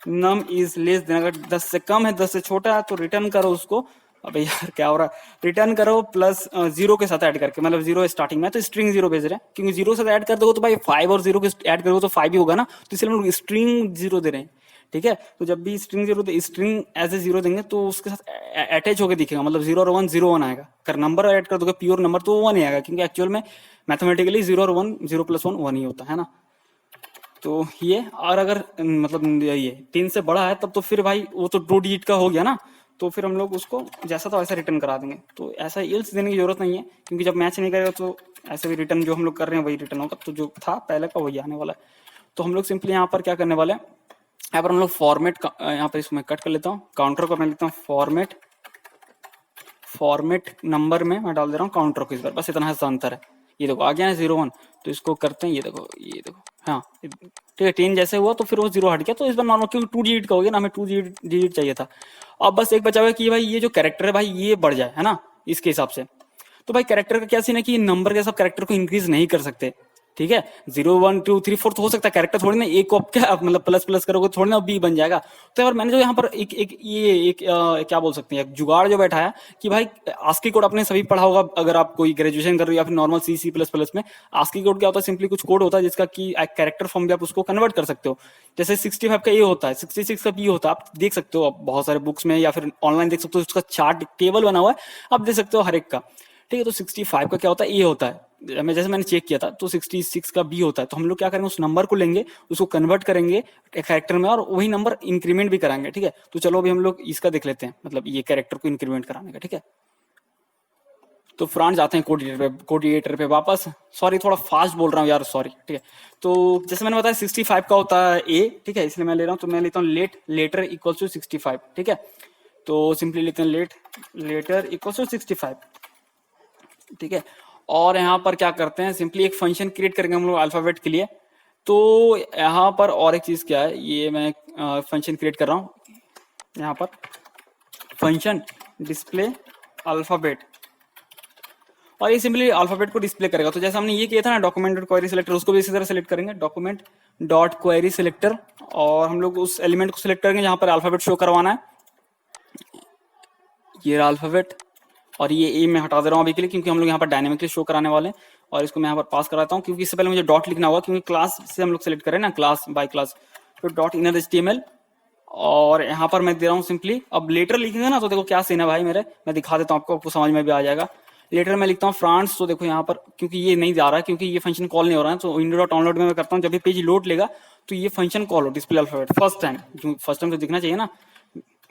num is less than, अगर 10 से कम है 10 से छोटा है तो रिटर्न करो उसको। अबे यार क्या हो रहा है, रिटर्न करो प्लस 0 के साथ ऐड करके, मतलब 0 स्टार्टिंग में, तो स्ट्रिंग 0 भेज रहे हैं, क्योंकि 0 से ऐड कर दोगे तो भाई 5 और 0 के ऐड करोगे तो 5 ही होगा ना, तो इसलिए हम लोग स्ट्रिंग 0 दे रहे हैं, ठीक है। तो जब भी स्ट्रिंग 0 स्ट्रिंग एज ए 0 देंगे तो उसके साथ अटैच होकर दिखेगा, मतलब 0 और 1 0 1 आएगा। अगर नंबर ऐड कर दोगे प्योर नंबर तो 1 ही आएगा, क्योंकि एक्चुअल में मैथमेटिकली 0 और 1 0 प्लस 1 1 ही होता है ना। तो ये, और अगर मतलब ये 3 से बड़ा है तब तो फिर भाई वो तो 2 डिजिट का हो गया ना, तो फिर हम लोग उसको जैसा था वैसा रिटर्न करा देंगे। तो ऐसा इल्स देने की जरूरत नहीं है, क्योंकि जब मैच नहीं करेगा तो ऐसे भी रिटर्न जो हम लोग कर रहे हैं वही रिटर्न होगा, तो जो था पहले का वही आने वाला है। तो हम लोग सिंपली यहाँ पर क्या करने वाले हैं, यहाँ पर हम लोग फॉर्मेट, यहाँ पर इसको मैं कट कर लेता हूँ, काउंटर को मैं लिखता हूँ फॉर्मेट नंबर में मैं डाल दे रहा हूँ काउंटर को इस बार, बस इतना सा अंतर है। ये देखो आ गया ना 0 1, तो इसको करते हैं, ये देखो हाँ ठीक है, 10 जैसे हुआ तो फिर वो 0 हट गया, तो इस बार नॉर्मल, क्योंकि 2 डिजिट का हो गया ना, हमें 2 डिजिट चाहिए था। अब बस एक बचा हुआ है कि भाई ये जो कैरेक्टर है भाई ये बढ़ जाए, है ना, इसके हिसाब से। तो भाई कैरेक्टर का क्या सीन है कि नंबर के सब कैरेक्टर को इंक्रीज नहीं कर सकते, ठीक है। 0 1 2 3 4 तो हो सकता है, कैरेक्टर थोड़ी ना एक को क्या मतलब प्लस प्लस करोगे थोड़ी ना बी बन जाएगा। तो यार मैंने जो यहाँ पर एक क्या बोल सकते हैं, एक जुगाड़ जो बैठाया कि भाई आस्की कोड आपने सभी पढ़ा होगा, अगर आप कोई ग्रेजुएशन कर रहे हो या फिर नॉर्मल सी प्लस प्लस में। आस्की कोड क्या होता है, सिंपली कुछ कोड होता है जिसका कि कैरेक्टर फॉर्म भी आप उसको कन्वर्ट कर सकते हो। जैसे 65 का ये होता है, 66 का बी होता है, आप देख सकते हो, आप बहुत सारे बुक्स में या फिर ऑनलाइन देख सकते हो, उसका चार्ट टेबल बना हुआ है, आप देख सकते हो हर एक का, ठीक है। तो 65 का क्या होता है, ए होता है, जैसे मैंने चेक किया था, तो 66 का बी होता है। तो हम लोग क्या करेंगे, उस नंबर को लेंगे, उसको कन्वर्ट करेंगे कैरेक्टर में, और वही नंबर इंक्रीमेंट भी कराएंगे, ठीक है। तो चलो अभी हम लोग इसका देख लेते हैं, मतलब ये कैरेक्टर को इंक्रीमेंट कराने का, ठीक है। तो फ्रेंड्स जाते हैं कोडिएटर पे वापस, सॉरी थोड़ा फास्ट बोल रहा हूँ यार, सॉरी, ठीक है। तो जैसे मैंने बताया 65 का होता है ए, ठीक है, इसलिए मैं ले रहा हूँ, तो मैं लेता हूँ लेटर इक्वल टू 65, ठीक है। तो सिंपली लेते हैं लेटर इक्वल टू 65, ठीक है। और यहाँ पर क्या करते हैं, सिंपली एक फंक्शन क्रिएट करेंगे हम लोग अल्फाबेट के लिए। तो यहाँ पर और एक चीज क्या है, ये मैं फंक्शन क्रिएट कर रहा हूँ, यहाँ पर फंक्शन डिस्प्ले अल्फाबेट, और ये सिंपली अल्फाबेट को डिस्प्ले करेगा। तो जैसे हमने ये किया था ना डॉक्यूमेंट डॉट क्वेरी सिलेक्टर, उसको भी इसी तरह सेलेक्ट करेंगे, डॉक्यूमेंट डॉट क्वेरी सिलेक्टर, और हम लोग उस एलिमेंट को सिलेक्ट करेंगे जहां पर अल्फाबेट शो करवाना है, ये अल्फाबेट। और ये ए में हटा दे रहा हूँ अभी के लिए, क्योंकि हम लोग यहाँ पर डायनेमिकली शो कराने वाले हैं। और इसको मैं यहाँ पर पास कराता हूँ, क्योंकि इससे पहले मुझे डॉट लिखना होगा, क्योंकि क्लास से हम लोग सेलेक्ट करें ना, क्लास बाय क्लास, फिर डॉट इनर एचटीएमएल। और यहाँ पर मैं दे रहा हूँ सिंपली, अब लेटर लिखेंगे ना तो देखो क्या सीन है भाई मेरे, मैं दिखा देता हूँ आपको समझ में भी आ जाएगा। लेटर में लिखता हूँ फ्रांस, तो देखो यहाँ पर क्योंकि ये नहीं जा रहा है, क्योंकि ये फंक्शन कॉल नहीं हो रहा है, तो विंडो डॉट डाउनलोड में मैं करता हूँ, जब भी पेज लोड लेगा तो ये फंक्शन कॉल हो डिस्प्ले अल्फाबेट फर्स्ट टाइम तो दिखना चाहिए ना,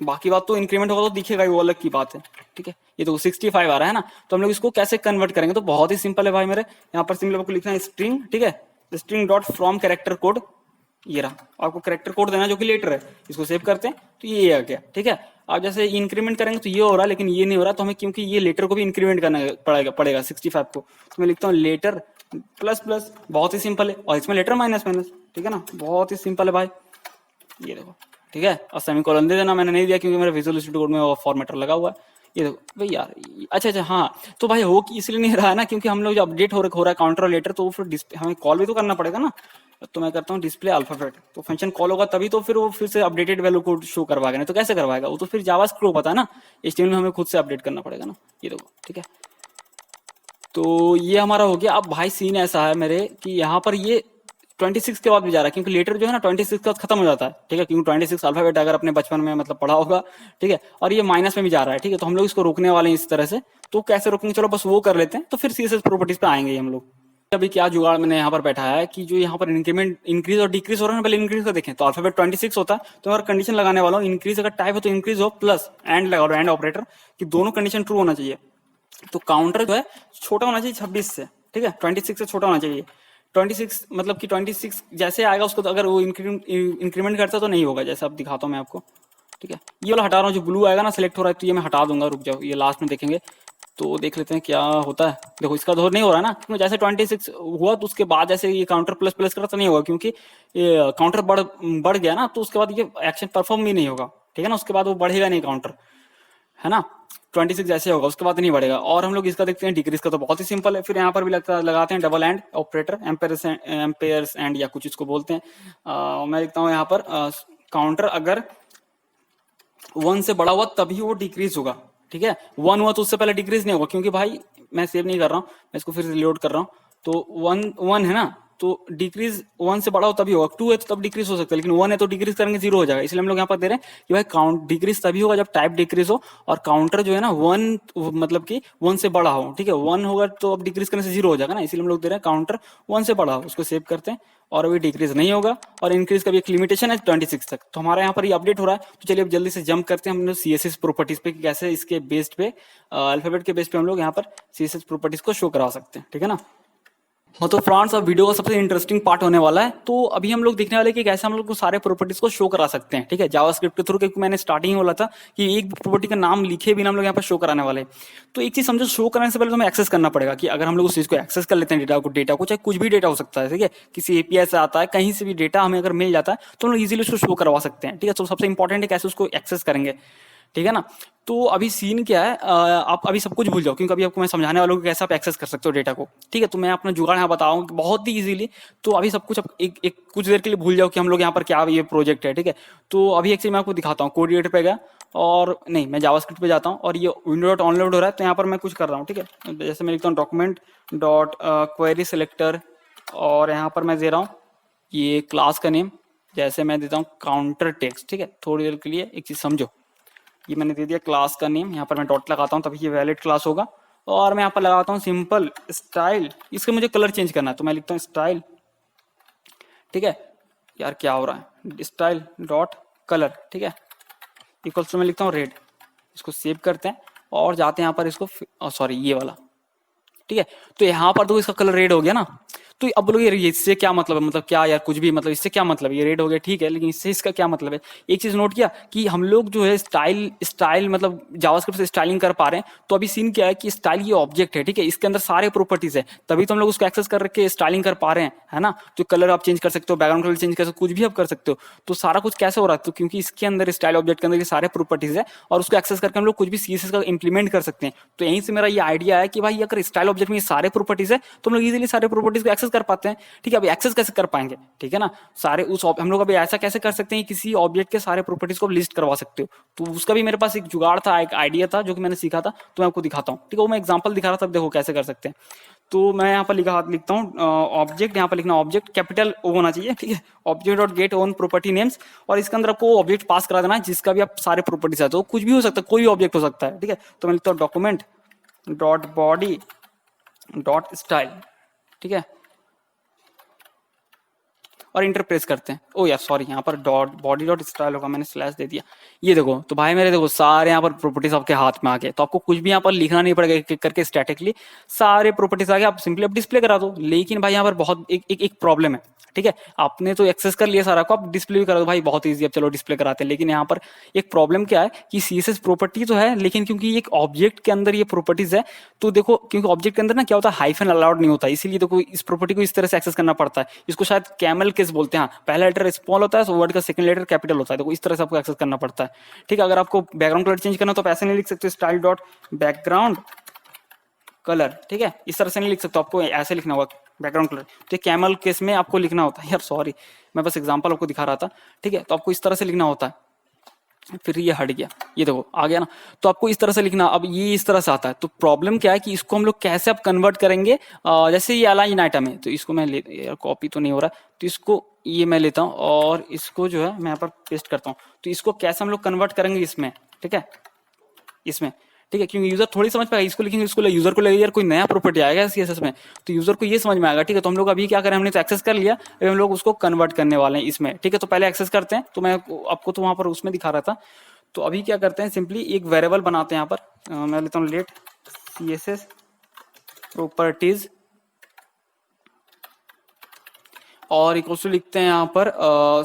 बाकी बात तो इंक्रीमेंट होगा तो दिखेगा ही, वो अलग की बात है, ठीक है। ये तो 65 आ रहा है ना, तो हम लोग इसको कैसे कन्वर्ट करेंगे, तो बहुत ही सिंपल है भाई मेरे। यहाँ पर सिंपल आपको लिखना है स्ट्रिंग, ठीक है, string dot from character code, ये रहा, आपको कैरेक्टर कोड देना जो कि लेटर है, इसको सेव करते हैं तो ये आ गया, ठीक है। आप जैसे इंक्रीमेंट करेंगे तो ये हो रहा है, लेकिन ये नहीं हो रहा, तो हमें क्योंकि ये लेटर को भी इंक्रीमेंट करना पड़ेगा 65 को, तो मैं लिखता हूँ लेटर प्लस प्लस, बहुत ही सिंपल है, और इसमें लेटर माइनस माइनस, ठीक है ना, बहुत ही सिंपल है भाई, ये देखो, ठीक है। और सेमीकोलन दे देना, मैंने नहीं दिया क्योंकि मेरा विजुअल स्टूडियो कोड में फॉर्मेटर लगा हुआ है, ये देखो भाई यार, अच्छा हाँ, तो भाई हो कि इसलिए नहीं रहा है ना, क्योंकि हम लोग जो अपडेट हो रहा है काउंटर और लेटर, तो फिर हमें कॉल भी तो करना पड़ेगा ना, तो मैं करता हूँ डिस्प्ले अल्फाबेट, तो फंक्शन कॉल होगा तभी तो फिर वो फिर से अपडेटेड वैल्यू को शो करवाएगा, नहीं तो कैसे करवाएगा, वो तो फिर जावास्क्रिप्ट को पता है ना, HTML में हमें खुद से अपडेट करना पड़ेगा ना। ये देखो ठीक है, तो ये हमारा हो गया। अब भाई सीन ऐसा है मेरे कि यहाँ पर ये 26 के बाद भी जा रहा है, क्योंकि लेटर जो है ना 26 के बाद खत्म हो जाता है, ठीक है, क्योंकि 26 अल्फाबेट अगर अपने बचपन में मतलब पढ़ा होगा, ठीक है, और ये माइनस में भी जा रहा है, ठीक है, तो हम लोग इसको रोकने वाले हैं इस तरह से। तो कैसे रोकेंगे, चलो बस वो कर लेते हैं, तो फिर CSS प्रॉपर्टीज पे आएंगे हम लोग। अभी क्या जुगाड़ मैंने यहाँ पर बैठा है कि जो यहाँ पर इंक्रीमेंट इंक्रीज और डिक्रीज हो रहा है ना, पहले इंक्रीज का देखें, तो अल्फाबेट 26 होता है, तो अगर कंडीशन लगाने वाला हूँ इंक्रीज अगर टाइप हो तो इंक्रीज हो प्लस एंड लगा लो, एंड ऑपरेटर, कि दोनों कंडीशन ट्रू होना चाहिए। तो काउंटर जो है छोटा होना चाहिए 26 से, ठीक है, 26 से छोटा होना चाहिए। 26 मतलब कि 26 जैसे आएगा उसको, तो अगर वो इंक्रीमेंट करता तो नहीं होगा, जैसे अब दिखाता हूँ मैं आपको, ठीक है। ये वाला हटा रहा हूँ, जो ब्लू आएगा ना सिलेक्ट हो रहा है, तो ये मैं हटा दूंगा, रुक जाओ, ये लास्ट में देखेंगे तो देख लेते हैं क्या होता है। देखो इसका तो नहीं हो रहा है ना, क्योंकि जैसे 26 हुआ तो उसके बाद जैसे ये काउंटर प्लस प्लस करा तो नहीं होगा, क्योंकि ये काउंटर बढ़ गया ना, तो उसके बाद ये एक्शन परफॉर्म भी नहीं होगा, ठीक है ना, उसके बाद वो बढ़ेगा नहीं काउंटर, है ना। 26 जैसे होगा उसके बाद नहीं बढ़ेगा। और हम लोग इसका देखते हैं डिक्रीज का, तो बहुत ही सिंपल है, फिर यहाँ पर भी लगाते हैं double and operator, Ampere's and या कुछ इसको बोलते हैं। मैं लिखता हूँ यहाँ पर काउंटर अगर 1 से बड़ा हुआ तभी वो डिक्रीज होगा, ठीक है, 1 हुआ तो उससे पहले डिक्रीज नहीं होगा, क्योंकि भाई मैं सेव नहीं कर रहा हूँ, मैं इसको फिर से लोड कर रहा हूँ, तो 1 है ना, तो डिक्रीज 1 से बड़ा हो तभी होगा, 2 है तो तब डिक्रीज हो सकता है, लेकिन 1 है तो डिक्रीज करेंगे 0 हो जाएगा, इसलिए हम लोग यहाँ पर दे रहे हैं कि भाई काउंट डिक्रीज तभी होगा जब टाइप डिक्रीज हो और काउंटर जो है ना 1 मतलब कि 1 से बड़ा हो, ठीक है, 1 होगा तो अब डिक्रीज करने से 0 हो जाएगा ना, इसलिए हम लोग दे रहे हैं काउंटर 1 से बड़ा हो। उसको सेव करते हैं और अभी डिक्रीज नहीं होगा, और इंक्रीज का भी एक लिमिटेशन है 26 तक। तो हमारा यहाँ पर ये अपडेट हो रहा है, तो चलिए अब जल्दी से जंप करते हैं हम लोग CSS प्रॉपर्टीज पे, कि कैसे इसके बेस्ड पे अल्फाबेट के बेस पे हम लोग यहाँ पर CSS प्रॉपर्टीज को शो करा सकते हैं, ठीक है ना। हाँ तो फ्रेंड्स, अब वीडियो का सबसे इंटरेस्टिंग पार्ट होने वाला है। तो अभी हम लोग देखने वाले कि कैसे हम लोग को सारे प्रॉपर्टीज को शो करा सकते हैं, ठीक है, जावास्क्रिप्ट के थ्रू, क्योंकि मैंने स्टार्टिंग में बोला था कि एक प्रॉपर्टी का नाम लिखे बिना हम लोग यहाँ पर शो कराने वाले हैं। तो एक चीज समझो, शो कराने से पहले तो हमें एक्सेस करना पड़ेगा, कि अगर हम लोग उस चीज को एक्सेस कर लेते हैं, डेटा को चाहे कुछ भी डेटा हो सकता है, ठीक है, किसी API से आता है, कहीं से भी डेटा हमें अगर मिल जाता है तो हम लोग इजीली उसको शो करवा सकते हैं, ठीक है। तो सबसे इंपॉर्टेंट है कैसे उसको एक्सेस करेंगे, ठीक है ना। तो अभी सीन क्या है, आप अभी सब कुछ भूल जाओ, क्योंकि अभी आपको मैं समझाने वाला हूँ कि कैसे आप एक्सेस कर सकते हो डेटा को, ठीक है। तो मैं अपना जुगाड़ यहाँ बताऊँ बहुत ही इजीली। तो अभी सब कुछ एक कुछ देर के लिए भूल जाओ कि हम लोग यहाँ पर क्या ये प्रोजेक्ट है, ठीक है। तो अभी एक चीज मैं आपको दिखाता हूँ, कोड एडिटर पे गया, और नहीं मैं जावास्क्रिप्ट पे जाता हूँ, और ये विंडो डॉट ऑनलोड हो रहा है, तो यहाँ पर मैं कुछ कर रहा हूँ, ठीक है। जैसे मैं लिखता हूँ डॉक्यूमेंट डॉट क्वेरी सेलेक्टर, और यहाँ पर मैं दे रहा हूँ ये क्लास का नेम, जैसे मैं देता हूँ काउंटर टेक्स्ट, ठीक है। थोड़ी देर के लिए एक चीज समझो, ये मैंने दे दिया क्लास का नेम, यहाँ पर मैं डॉट लगाता हूँ तभी ये वैलिड क्लास होगा, और मैं यहाँ पर लगाता हूँ सिंपल स्टाइल, इसके मुझे कलर चेंज करना है, तो मैं लिखता हूँ स्टाइल, ठीक है। यार क्या हो रहा है, स्टाइल डॉट कलर, ठीक है, इक्वल्स टू मैं लिखता हूँ रेड। इसको सेव करते हैं और जाते हैं यहाँ पर इसको, सॉरी ये वाला, ठीक है। तो यहाँ पर तो इसका कलर रेड हो गया ना। तो अब बोलोगे ये इससे क्या मतलब है, मतलब क्या यार कुछ भी, मतलब इससे क्या मतलब, ये रेड हो गया ठीक है, लेकिन इससे इसका क्या मतलब है। एक चीज नोट किया कि हम लोग जो है स्टाइल मतलब जावास्क्रिप्ट से स्टाइलिंग कर पा रहे हैं। तो अभी सीन क्या है कि स्टाइल ये ऑब्जेक्ट है, ठीक है, इसके अंदर सारे प्रॉपर्टीज है, तभी तो हम लोग उसको एक्सेस करके स्टाइलिंग कर पा रहे हैं, है ना। तो कलर आप चेंज कर सकते हो, बैकग्राउंड कलर चेंज कर सकते हो, कुछ भी आप कर सकते हो। तो सारा कुछ कैसे हो रहा है, तो क्योंकि इसके अंदर स्टाइल ऑब्जेक्ट के अंदर ये सारे प्रॉपर्टीज है, और उसको एक्सेस करके हम लोग कुछ भी CSS का इंप्लीमेंट कर सकते हैं। तो यहीं से मेरा ये आइडिया है कि भाई अगर स्टाइल ऑब्जेक्ट में ये सारे प्रॉपर्टीज है तो हम लोग इजीली सारे प्रॉपर्टीज को एक्सेस कर पाते हैं, ठीक है। अभी एक्सेस कैसे कर पाएंगे, ठीक है ना, सारे उस हम लोग अभी ऐसा कैसे कर सकते हैं, किसी ऑब्जेक्ट के सारे प्रॉपर्टीज को लिस्ट करवा सकते हो। तो उसका भी मेरे पास एक जुगाड़ था, एक आइडिया था जो कि मैंने सीखा था, तो मैं आपको दिखाता हूँ, ठीक है। वो मैं एग्जांपल दिखा रहा था, देखो कैसे कर सकते हैं। तो मैं यहाँ पर लिखता हूँ ऑब्जेक्ट, यहाँ पर लिखना ऑब्जेक्ट कैपिटल O होना चाहिए, ठीक है, object dot gate own property names, और इसके अंदर आपको ऑब्जेक्ट पास करा देना है जिसका भी आप सारे प्रॉपर्टीज है, तो कुछ भी हो सकता है, कोई भी ऑब्जेक्ट हो सकता है, ठीक है। तो मैं लिखता हूँ document dot body dot style, ठीक है, और इंटर प्रेस करते हैं। ओ यार सॉरी, यहाँ पर डॉट बॉडी डॉट स्टाइल होगा, मैंने स्लैश दे दिया। ये देखो, तो भाई मेरे देखो सारे यहाँ पर प्रॉपर्टीज आपके हाथ में आ गए, तो आपको कुछ भी यहाँ पर लिखना नहीं पड़ेगा, एक एक करके स्टैटिकली सारे प्रॉपर्टीज आ गए, आप सिंपली डिस्प्ले करा दो। लेकिन भाई यहाँ पर बहुत एक प्रॉब्लम है, ठीक है। आपने तो एक्सेस कर लिया सारा को, आप डिस्प्ले भी करा दो, भाई बहुत ईजी, अब चलो डिस्प्ले कराते हैं। लेकिन यहाँ पर एक प्रॉब्लम क्या है कि CSS प्रॉपर्टी तो है, लेकिन क्योंकि एक ऑब्जेक्ट के अंदर ये प्रॉपर्टीज है, तो देखो क्योंकि ऑब्जेक्ट के अंदर ना क्या होता है, हाइफन अलाउड नहीं होता, इसीलिए देखो इस प्रॉपर्टी को इस तरह से एक्सेस करना पड़ता है। इसको शायद कैमल केस बोलते हैं, पहला लेटर स्मॉल होता है, वर्ड का सेकंड लेटर कैपिटल होता है, देखो इस तरह से आपको एक्सेस करना पड़ता है, ठीक है। अगर आपको बैकग्राउंड कलर चेंज करना तो आप ऐसे नहीं लिख सकते, स्टाइल डॉट बैकग्राउंड कलर, ठीक है, इस तरह से नहीं लिख सकते, आपको ऐसे लिखना होगा, बैकग्राउंड कलर। तो ये कैमल केस में आपको लिखना होता है, यार सॉरी मैं बस एग्जांपल आपको दिखा रहा था, ठीक है। तो आपको इस तरह से लिखना होता है, फिर ये हट गया, ये देखो आ गया ना। तो आपको इस तरह से लिखना, अब ये इस तरह से आता है। तो प्रॉब्लम क्या है कि इसको हम लोग कैसे अब कन्वर्ट करेंगे, जैसे ये अलाइन आइटम है, तो इसको मैं ले, यार कॉपी तो नहीं हो रहा, तो इसको ये मैं लेता हूँ और इसको जो है मैं यहाँ पर पेस्ट करता हूँ। तो इसको कैसे हम लोग कन्वर्ट करेंगे इसमें, ठीक है, इसमें, ठीक है, क्योंकि यूजर थोड़ी समझ पाएगा, इसको लिखेंगे इसको यूजर को लगेगा यार कोई नया प्रॉपर्टी आएगा सीएसएस में, तो यूजर को ये समझ में आएगा, ठीक है। तो हम लोग अभी क्या करें, हमने तो एक्सेस कर लिया, अभी हम लोग उसको कन्वर्ट करने वाले हैं इसमें, ठीक है। तो पहले एक्सेस करते हैं, तो मैं आपको तो वहां पर उसमें दिखा रहा था। तो अभी क्या करते हैं, सिंपली एक वेरिएबल बनाते हैं यहाँ पर, मैं लेता हूँ लेट सीएसएस प्रॉपर्टीज और इक्वल्स टू लिखते हैं यहाँ पर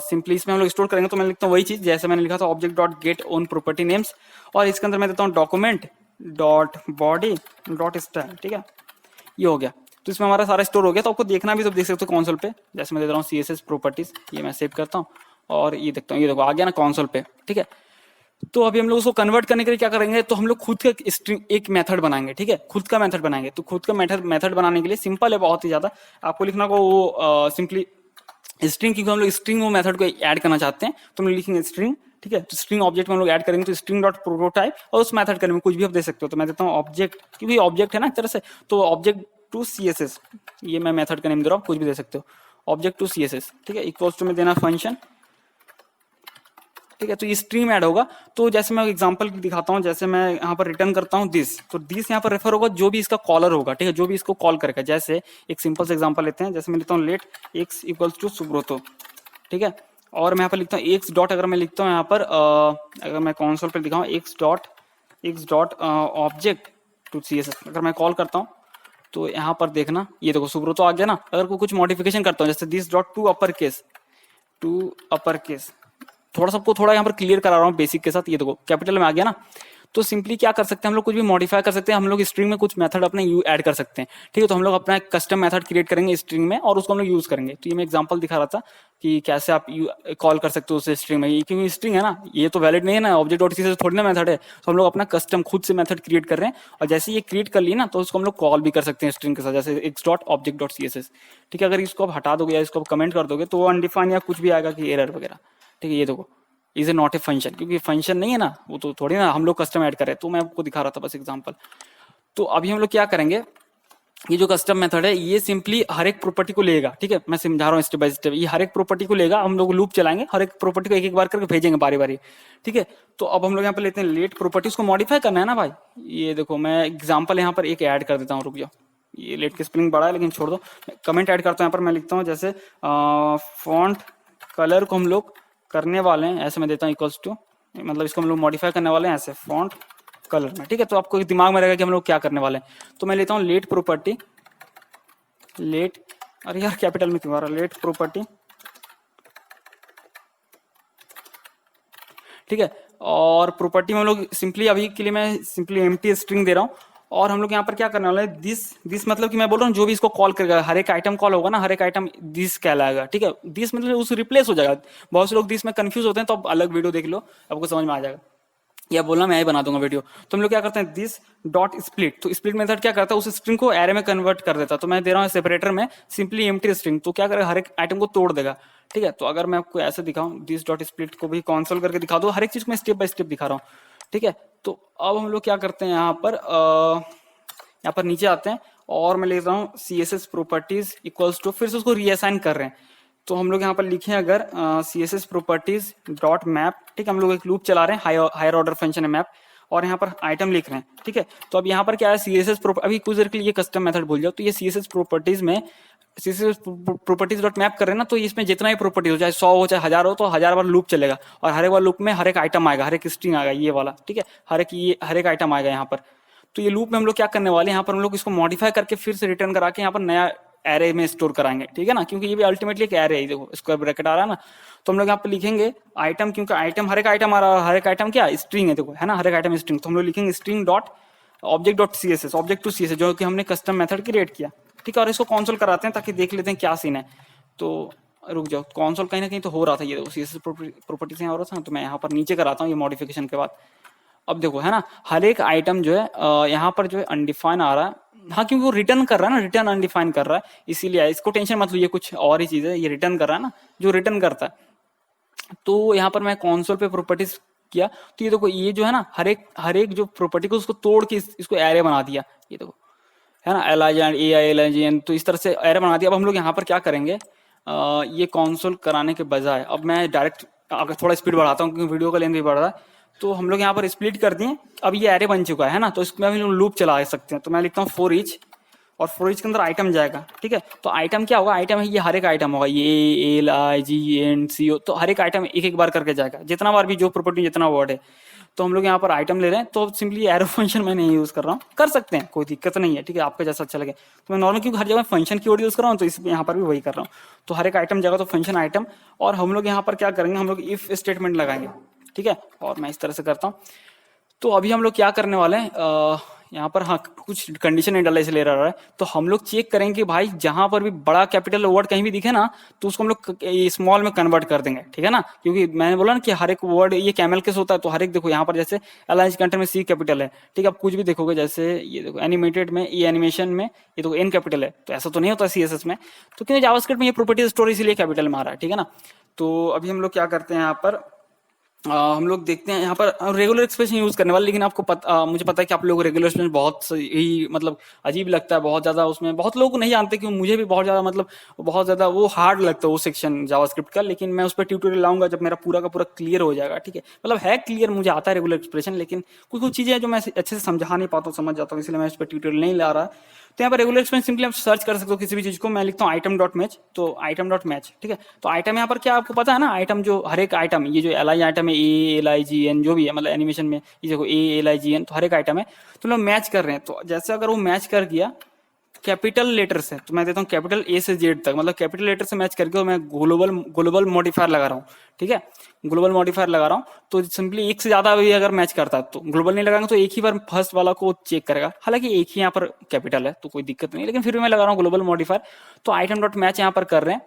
सिंपली इसमें हम लोग स्टोर करेंगे। तो मैं लिखता हूँ वही चीज जैसे मैंने लिखा था, object dot gate own property names, और इसके अंदर मैं देता हूँ document dot body dot style, ठीक है, ये हो गया। तो इसमें हमारा सारा स्टोर हो गया। तो आपको देखना भी तो देख सकते हो कंसोल पे, जैसे मैं दे रहा हूँ सीएसएस प्रॉपर्टीज, ये मैं सेव करता हूँ और ये देखता हूँ, ये देखो आ गया ना कंसोल पे, ठीक है। तो अभी हम लोग उसको कन्वर्ट करने के लिए क्या करेंगे, तो हम लोग खुद का स्ट्रिंग एक मेथड बनाएंगे, ठीक है, खुद का मेथड बनाएंगे। तो खुद का मेथड बनाने के लिए सिंपल है बहुत ही ज्यादा, आपको लिखना को वो सिंपली स्ट्रिंग, क्योंकि हम लोग स्ट्रिंग वो मेथड को ऐड करना चाहते हैं, तो हम लोग लिखेंगे स्ट्रिंग, ठीक है। तो स्ट्रिंग ऑब्जेक्ट में हम लोग ऐड करेंगे, तो स्ट्रिंग डॉट प्रोटोटाइप, और उस मेथड के में कुछ भी आप दे सकते हो। तो मैं देता हूँ ऑब्जेक्ट, क्योंकि ऑब्जेक्ट है ना एक तरह से, तो ऑब्जेक्ट टू सीएसएस, ये मैं मेथड का नेम दे रहा हूँ, कुछ भी दे सकते हो, ऑब्जेक्ट टू सीएसएस, ठीक है, इक्वल्स टू में देना फंक्शन, ठीक है। तो ये स्ट्रीम ऐड होगा। तो जैसे मैं एग्जांपल दिखाता हूँ, जैसे मैं यहाँ पर रिटर्न करता हूँ दिस, तो दिस यहाँ पर रेफर होगा जो भी इसका कॉलर होगा, ठीक है, जो भी इसको कॉल करेगा। जैसे एक सिंपल से एग्जांपल लेते हैं, जैसे मैं लिखता हूँ let X equals to Subrato, ठीक है, और मैं यहाँ पर लिखता हूँ एक्स डॉट, अगर मैं लिखता हूँ यहाँ पर अगर मैं कंसोल पर दिखाऊँ X dot object to CSS, अगर मैं कॉल करता हूँ तो यहाँ पर देखना, ये देखो सुब्रतो आ गया ना। अगर कोई कुछ मॉडिफिकेशन करता हूँ, जैसे this dot to upper case, थोड़ा सबको थोड़ा यहाँ पर क्लियर करा रहा हूँ बेसिक के साथ, ये देखो कैपिटल में आ गया ना। तो सिंपली क्या कर सकते हैं हम लोग, कुछ भी मॉडिफाई कर सकते हैं, हम लोग स्ट्रिंग में कुछ मेथड अपने ऐड कर सकते हैं, ठीक है। तो हम लोग अपना एक कस्टम मेथड क्रिएट करेंगे स्ट्रिंग में और उसको हम लोग यूज करेंगे। तो ये मैं एग्जांपल दिखा रहा था कि कैसे आप कॉल कर सकते हो उस स्ट्रिंग में, क्योंकि स्ट्रिंग है ना, ये तो वैलिड नहीं है ना, ऑब्जेक्ट डॉट सीएसएस थोड़ी ना मेथड है। तो हम लोग अपना कस्टम खुद से मेथड क्रिएट कर रहे हैं, और जैसे ये क्रिएट कर ली ना, तो उसको हम लोग कॉल भी कर सकते हैं स्ट्रिंग के साथ, जैसे x dot object dot CSS, ठीक है। अगर इसको आप हटा दोगे या इसको आप कमेंट कर दोगे तो वो अनडिफाइन या कुछ भी आएगा कि एरर वगैरह, ठीक है। ये देखो is a not a function, क्योंकि फंक्शन नहीं है ना, वो तो थोड़ी ना हम लोग कस्टम ऐड करें। तो मैं आपको दिखा रहा था बस एग्जांपल। तो अभी हम लोग क्या करेंगे, ये जो कस्टम मेथड है ये सिंपली हर एक प्रॉपर्टी को लेगा, ठीक है, मैं समझा रहा हूँ स्टेप बाय स्टेप। ये हर एक प्रॉपर्टी को लेगा, हम लोग लूप चलाएंगे, हर एक प्रॉपर्टी को एक एक बार करके भेजेंगे बारी बारी, ठीक है। तो अब हम लोग यहाँ पे लेते हैं लेट प्रॉपर्टीज को मॉडिफाई करना है ना भाई। ये देखो मैं एग्जाम्पल यहाँ पर एक ऐड कर देता हूँ, रुक जाओ, ये लेट की स्पेलिंग बड़ा है लेकिन छोड़ दो, कमेंट ऐड करता हूँ यहाँ पर। मैं लिखता हूँ जैसे फॉन्ट कलर को हम लोग करने वाले हैं, ऐसे मैं देता हूँ इक्वल्स टू, मतलब इसको हम लोग मॉडिफाई करने वाले हैं ऐसे फॉन्ट कलर में, ठीक है। तो आपको दिमाग में रहेगा कि हम लोग क्या करने वाले हैं। तो मैं लेता हूँ लेट प्रॉपर्टी, लेट, अरे यार कैपिटल में क्यों आ रहा, लेट प्रॉपर्टी, ठीक है। और प्रॉपर्टी में हम लोग सिंपली अभी के लिए मैं सिंपली एम्प्टी स्ट्रिंग दे रहा हूँ, और हम लोग यहाँ पर क्या करने वाले हैं, दिस मतलब कि मैं बोल रहा हूँ जो भी इसको कॉल करेगा, हर एक आइटम कॉल होगा ना, हर एक आइटम दिस कहलाएगा, ठीक है। दिस मतलब उस रिप्लेस हो जाएगा। बहुत से लोग दिस में कंफ्यूज होते हैं, तो आप अलग वीडियो देख लो, आपको समझ में आ जाएगा, या बोलना मैं ही बना दूंगा वीडियो। तो हम लोग क्या करते हैं दिस डॉट स्प्लिट, तो स्प्लिट मेथड क्या करता है, उस स्ट्रिंग को एरे में कन्वर्ट कर देता है। तो मैं दे रहा हूँ सेपरेटर में सिंपली एम्प्टी स्ट्रिंग, तो क्या करेगा हर एक आइटम को तोड़ देगा, ठीक है। तो अगर मैं आपको ऐसे दिखाऊं, दिस डॉट स्प्लिट को भी कंसोल करके दिखा दो, हर एक चीज को मैं स्टेप बाय स्टेप दिखा रहा हूँ, ठीक है। तो अब हम लोग क्या करते हैं यहाँ पर नीचे आते हैं, और मैं ले रहा हूँ C S S properties equals to, फिर से उसको रीअसाइन कर रहे हैं। तो हम लोग यहाँ पर लिखे अगर C S S properties dot map, ठीक है, हम लोग एक लूप चला रहे हैं, हायर ऑर्डर फंक्शन है मैप, और यहाँ पर आइटम लिख रहे हैं, ठीक है। तो अब यहाँ पर क्या है सी एस एस, अभी कुछ देर के लिए ये कस्टम मेथड भूल जाओ। तो ये सी एस एस प्रॉपर्टीज में C S S properties dot map कर रहे हैं ना, तो इसमें जितना ही प्रॉपर्टी हो, चाहे 100 हो चाहे 1000 हो, तो 1000 बार लूप चलेगा, और हर एक बार लूप में हर एक आइटम आएगा, हर एक स्ट्रिंग आएगा ये वाला, ठीक है, हर एक आइटम आएगा यहाँ पर। तो ये लूप में हम लोग क्या करने वाले हैं, यहाँ पर हम लोग इसको मॉडिफाई करके फिर से रिटर्न करा के यहाँ पर नया एरे में स्टोर कराएंगे, ठीक है ना, क्योंकि ये भी अल्टीमेटली एक एरे है, देखो स्क्वायर ब्रैकेट आ रहा है ना। तो हम लोग यहाँ पे लिखेंगे आइटम, क्योंकि आइटम हर एक आइटम आ रहा है, हर एक आइटम क्या स्ट्रिंग है, देखो है ना, हर एक आइटम स्ट्रिंग। तो हम लोग लिखेंगे string dot object dot C S S, object to C S S, जो कि हमने कस्टम मेथड क्रिएट किया, ठीक है। और इसको कंसोल कराते हैं ताकि देख लेते हैं क्या सीन है। तो रुक जाओ, कंसोल कहीं ना कहीं तो हो रहा था, ये सी एस एस प्रॉपर्टी से हो रहा था, तो मैं यहाँ पर नीचे कराता हूँ ये मॉडिफिकेशन के बाद। अब देखो है ना, हर एक आइटम जो है यहाँ पर जो है अनडिफाइन आ रहा है। हाँ, क्योंकि वो रिटर्न कर रहा है ना, रिटर्न अनडिफाइन कर रहा है, इसीलिए इसको टेंशन मत लो, ये कुछ और ही चीज है, ये रिटर्न कर रहा है ना, जो रिटर्न करता है। तो यहाँ पर मैं कंसोल पे प्रॉपर्टीज किया, तो ये देखो ये जो है ना, हर एक जो प्रॉपर्टी को उसको तोड़ के इसको एरे बना दिया, ये देखो है ना, L I and A I L I G N, तो इस तरह से एरे बना दिया। अब हम लोग यहाँ पर क्या करेंगे, ये कंसोल कराने के बजाय अब मैं डायरेक्ट अगर थोड़ा स्पीड बढ़ाता हूँ क्योंकि वीडियो का लेंथ भी बढ़ रहा है, तो हम लोग यहाँ पर स्प्लिट कर दिए। अब ये एरे बन चुका है ना, तो इसमें हम लोग लूप चला सकते हैं। तो मैं लिखता हूँ फॉर ईच, और फॉर ईच के अंदर आइटम जाएगा, ठीक है। तो आइटम क्या होगा, आइटम है ये हर एक आइटम होगा, ये L I G N C ओ, तो हर एक आइटम एक एक बार करके जाएगा, जितना बार भी जो प्रॉपर्टी जितना वर्ड है। तो हम लोग यहाँ पर आइटम ले रहे हैं, तो सिंपली एरो फंक्शन मैं नहीं यूज कर रहा हूँ, कर सकते हैं कोई दिक्कत नहीं है, ठीक है, आपका जैसा अच्छा लगे। तो मैं नॉर्मल क्योंकि हर जगह फंक्शन की वर्ड यूज कर रहा हूँ, तो इस यहाँ पर भी वही कर रहा हूँ। तो हर एक आइटम जाएगा तो फंक्शन आइटम, और हम लोग यहाँ पर क्या करेंगे, हम लोग इफ स्टेटमेंट लगाएंगे, ठीक है। और मैं इस तरह से करता हूँ। तो अभी हम लोग क्या करने वाले हैं, यहाँ पर हाँ कुछ कंडीशन नहीं डाला इसलिए रह रहा है। तो हम लोग चेक करेंगे कि भाई जहां पर भी बड़ा कैपिटल वर्ड कहीं भी दिखे ना, तो उसको हम लोग स्मॉल में कन्वर्ट कर देंगे, ठीक है ना। क्योंकि मैंने बोला ना कि हर एक वर्ड ये कैमल केस होता है, तो हर एक देखो यहाँ पर जैसे अलायंस कंट्री में सी कैपिटल है, ठीक है। आप कुछ भी देखोगे, जैसे ये देखो एनिमेटेड में, ये एनिमेशन में ये देखो एन कैपिटल है, तो ऐसा तो नहीं होता CSS में। तो क्योंकि जावास्क्रिप्ट में ये प्रॉपर्टी स्टोर इसलिए कैपिटल में आ रहा है, ठीक है ना। तो अभी हम लोग क्या करते हैं यहाँ पर, हम लोग देखते हैं यहाँ पर रेगुलर एक्सप्रेशन यूज करने वाले, लेकिन आपको मुझे पता है कि आप लोग रेगुलर एक्सप्रेशन बहुत ही मतलब अजीब लगता है, बहुत ज्यादा उसमें बहुत लोग नहीं जानते, कि मुझे भी बहुत ज्यादा मतलब बहुत ज्यादा वो हार्ड लगता है वो सेक्शन जावास्क्रिप्ट का। लेकिन मैं उस पर ट्यूटोरियल लाऊंगा जब मेरा पूरा का पूरा क्लियर हो जाएगा, ठीक है। मतलब है क्लियर, मुझे आता है रेगुलर एक्सप्रेशन, लेकिन कुछ कुछ चीजें जो मैं अच्छे से समझा नहीं पाता हूँ, समझ जाता हूँ, इसलिए मैं इस पर ट्यूटोरियल नहीं ला रहा। तो यहाँ पर रेगुलर एक्सप्रेशन सिंपली आप सर्च कर सकते हो किसी भी चीज को। मैं लिखता हूँ आइटम डॉट मैच, तो आइटम डॉट मैच, ठीक है। तो आइटम यहाँ पर क्या आपको पता है ना, आइटम जो हर एक आइटम, ये जो एल आई आइटम है, A L I G N जो भी है, मतलब एनिमेशन में ये देखो A L I G N, तो हर एक आइटम है, तो लोग मैच कर रहे हैं। तो जैसे अगर वो मैच कर गया कैपिटल लेटर से, तो मैं देता हूँ कैपिटल ए से जेड तक, मतलब कैपिटल लेटर से मैच करके, और मैं ग्लोबल मॉडिफायर लगा रहा हूँ, ठीक है। ग्लोबल मॉडिफायर लगा रहा हूँ, तो सिंपली एक से ज्यादा भी अगर मैच करता है, तो ग्लोबल नहीं लगाएंगे तो एक ही बार फर्स्ट वाला को चेक करेगा। हालांकि एक ही यहाँ पर कैपिटल है तो कोई दिक्कत नहीं, लेकिन फिर भी मैं लगा रहा हूँ ग्लोबल मॉडिफायर। तो आइटम डॉट मैच यहाँ पर कर रहे हैं,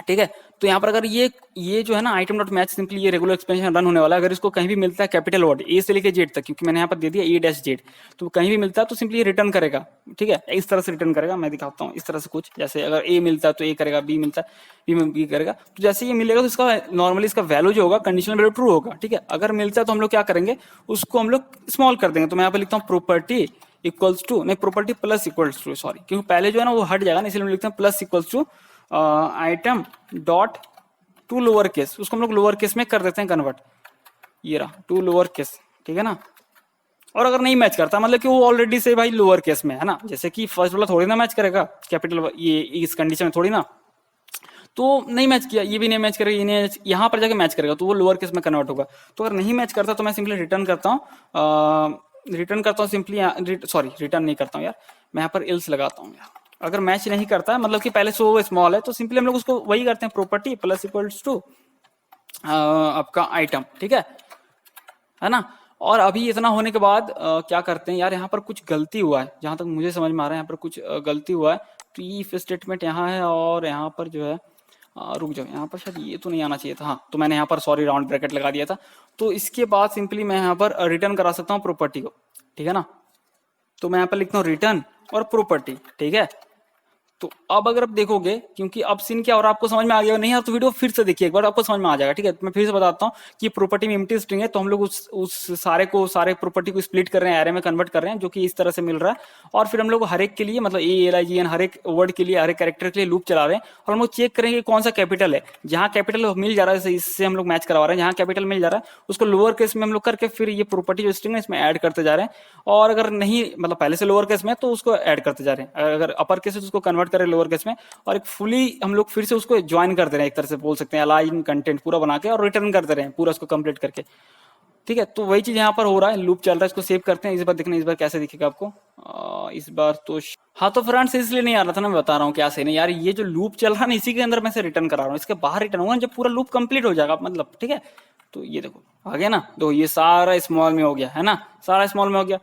ठीक है। तो यहाँ पर अगर ये जो है ना आइटम डॉट मैच, सिंपली ये रेगुलर एक्सपेंशन रन होने वाला है। अगर इसको कहीं भी मिलता है कैपिटल वर्ड ए से लेके जेड तक, क्योंकि मैंने यहाँ पर दे दिया ए डैश जेड, तो कहीं भी मिलता है तो सिंपली रिटर्न करेगा, ठीक है। इस तरह से रिटर्न करेगा, मैं दिखाता हूँ इस तरह से कुछ, जैसे अगर ए मिलता है तो ए करेगा, बी मिलता है बी में बी करेगा। तो जैसे ये मिलेगा तो इसका नॉर्मली इसका वैल्यू जो होगा कंडीशनल वैल्यू ट्रू होगा, ठीक है। अगर मिलता है तो हम लोग क्या करेंगे, उसको हम लोग स्मॉल कर देंगे। तो मैं यहाँ पर लिखता हूँ प्रॉपर्टी इक्वल्स टू, नहीं property plus equals to, sorry, क्योंकि पहले जो है ना वो हट जाएगा ना, इसलिए हम लिखते हैं plus equals to item dot to lower case, उसको हम लोग लोअर केस में कर देते हैं कन्वर्ट, ये रहा टू लोअर केस, ठीक है ना। और अगर नहीं मैच करता, मतलब कि वो ऑलरेडी से भाई लोअर केस में है ना, जैसे कि फर्स्ट वाला थोड़ी ना मैच करेगा कैपिटल, ये इस कंडीशन में थोड़ी ना, तो नहीं मैच किया, ये भी नहीं मैच करेगा, ये नहीं, यहाँ पर जाके मैच करेगा, तो वो लोअर केस में कन्वर्ट होगा। तो अगर नहीं मैच करता तो मैं सिंपली रिटर्न करता हूँ सिंपली, सॉरी रिटर्न नहीं करता हूँ यार, मैं यहाँ पर एल्स लगाता हूँ यार। अगर मैच नहीं करता, मतलब कि पहले से वो स्मॉल है, तो सिंपली हम लोग उसको वही करते हैं, प्रॉपर्टी प्लस इक्वल्स टू आपका आइटम, ठीक है ना। और अभी इतना होने के बाद क्या करते हैं यार, यहाँ पर कुछ गलती हुआ है, जहां तक मुझे समझ में आ रहा है यहाँ पर कुछ गलती हुआ है। तो ये इफ स्टेटमेंट यहाँ है, और यहाँ पर जो है रुक जाओ, यहाँ पर शायद ये तो नहीं आना चाहिए था, हाँ, तो मैंने यहाँ पर सॉरी राउंड ब्रैकेट लगा दिया था। तो इसके बाद सिंपली मैं यहाँ पर रिटर्न करा सकता हूँ प्रॉपर्टी को, ठीक है ना। तो मैं यहाँ पर लिखता हूँ रिटर्न और प्रॉपर्टी, ठीक है। तो अब अगर आप देखोगे, क्योंकि अब सीन क्या हो रहा है आपको समझ में आ गया नहीं यार, तो वीडियो फिर से देखिए एक बार, आपको समझ में आ जाएगा, ठीक है। मैं फिर से बताता हूँ कि प्रॉपर्टी में एम्प्टी स्ट्रिंग है, तो हम लोग उस सारे प्रॉपर्टी को स्प्लिट कर रहे हैं, एरे में कन्वर्ट कर रहे हैं, जो कि इस तरह से मिल रहा है। और फिर हम लोग हर एक के लिए, मतलब A L I G N, हर एक वर्ड के लिए, हर एक कैरेक्टर के लिए लूप चला रहे हैं, और हम लोग चेक करेंगे कौन सा कैपिटल है। जहां कैपिटल मिल जा रहा है, इससे हम लोग मैच करवा रहे हैं, जहां कैपिटल मिल जा रहा है उसको लोअर केस में हम लोग करके फिर ये प्रॉपर्टी जो स्ट्रिंग है इसमें ऐड करते जा रहे हैं। और अगर नहीं, मतलब पहले से लोअर केस में, तो उसको ऐड करते जा रहे हैं। अगर अपर केस है तो उसको कन्वर्ट करें लोअर केस में, और एक फुली हम लोग फिर से उसको ज्वाइन कर दे रहे हैं, एक तरह से बोल सकते हैं अलाइन कंटेंट पूरा बना के, और रिटर्न कर दे रहे हैं पूरा उसको कंप्लीट करके, ठीक है। तो वही चीज यहाँ पर हो रहा है, लूप चल रहा है। इसको सेव करते हैं, इस बार देखना इस बार कैसे दिखेगा आपको। इस बार तो हाँ, तो फ्रेंड्स इसलिए नहीं आ रहा था ना, मैं बता रहा हूँ क्या सही नहीं यार, ये जो लूप चल रहा है ना इसी के अंदर मैं से रिटर्न करा रहा हूँ, इसके बाहर रिटर्न होगा जब पूरा लूप कंप्लीट हो जाएगा, मतलब ठीक है। तो ये देखो आ गया ना, तो ये सारा स्मॉल में हो गया है ना, सारा स्मॉल में हो गया।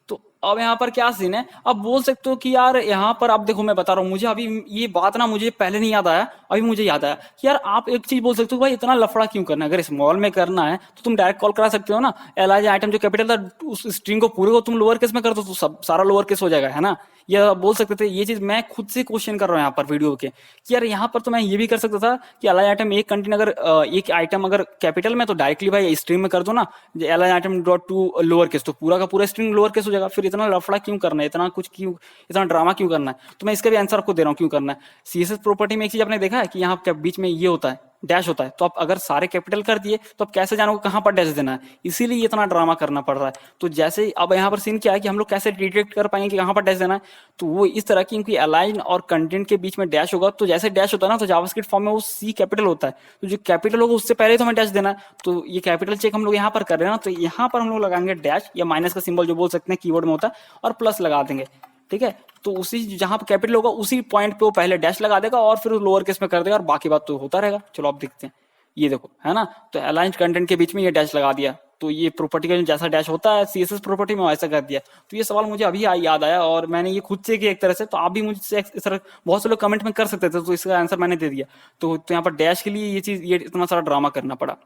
तो अब यहाँ पर क्या सीन है, अब बोल सकते हो कि यार यहाँ पर आप देखो मैं बता रहा हूँ, मुझे अभी ये बात ना मुझे पहले नहीं याद आया, अभी मुझे याद आया कि यार आप एक चीज बोल सकते हो भाई इतना लफड़ा क्यों करना है, अगर स्मॉल में करना है तो तुम डायरेक्ट कॉल करा सकते हो ना, एल आई आइटम जो कैपिटल था उस स्ट्रिंग को पूरे को तुम लोअर केस में कर दो तो सब सारा लोअर केस हो जाएगा, है ना। या बोल सकते थे, ये चीज मैं खुद से क्वेश्चन कर रहा हूँ यहाँ पर वीडियो के कि यार यहाँ पर तो मैं ये भी कर सकता था कि एल आई आइटम एक कंटेंट अगर एक आइटम अगर कैपिटल में तो डायरेक्टली भाई स्ट्रिंग में कर दो ना, L I item dot to lower case, तो पूरा का पूरा स्ट्रिंग लोअर केस हो जाएगा। फिर इतना लफड़ा क्यों करना है, इतना कुछ क्यों, इतना ड्रामा क्यों करना है। तो मैं इसका भी आंसर आपको दे रहा हूँ क्यों करना है। सीएसएस प्रॉपर्टी में एक चीज आपने देखा है कि यहाँ बीच में ये होता है डैश होता है, तो आप अगर सारे कैपिटल कर दिए तो आप कैसे जानोगे कहां पर डैश देना है, इसीलिए इतना ड्रामा करना पड़ रहा है। तो जैसे अब यहाँ पर सीन क्या है कि हम लोग कैसे डिटेक्ट कर पाएंगे कि कहां पर डैश देना है, तो वो इस तरह की इनकी अलाइन और कंटेंट के बीच में डैश होगा, तो जैसे डैश होता है ना तो जावास्क्रिप्ट फॉर्म में वो सी कैपिटल होता है, तो जो कैपिटल होगा उससे पहले तो हमें डैश देना है। तो ये कैपिटल चेक हम लोग यहाँ पर कर रहे हैं ना, तो यहाँ पर हम लोग लगाएंगे डैश या माइनस का सिंबल जो बोल सकते हैं कीवर्ड में होता है, और प्लस लगा देंगे, ठीक है। तो उसी जहां पर कैपिटल होगा उसी पॉइंट पे वो पहले डैश लगा देगा और फिर लोअर केस में कर देगा, और बाकी बात तो होता रहेगा। चलो आप देखते हैं, ये देखो है ना, तो अलाइंड कंटेंट के बीच में ये डैश लगा दिया, तो ये प्रॉपर्टी का जैसा डैश होता है सीएसएस प्रॉपर्टी में वैसा कर दिया। तो ये सवाल मुझे अभी याद आया और मैंने ये खुद से किया एक तरह से, तो आप भी मुझसे इस तरह बहुत से लोग कमेंट में कर सकते थे, तो इसका आंसर मैंने दे दिया। तो यहाँ पर डैश के लिए ये चीज ये इतना सारा ड्रामा करना पड़ा।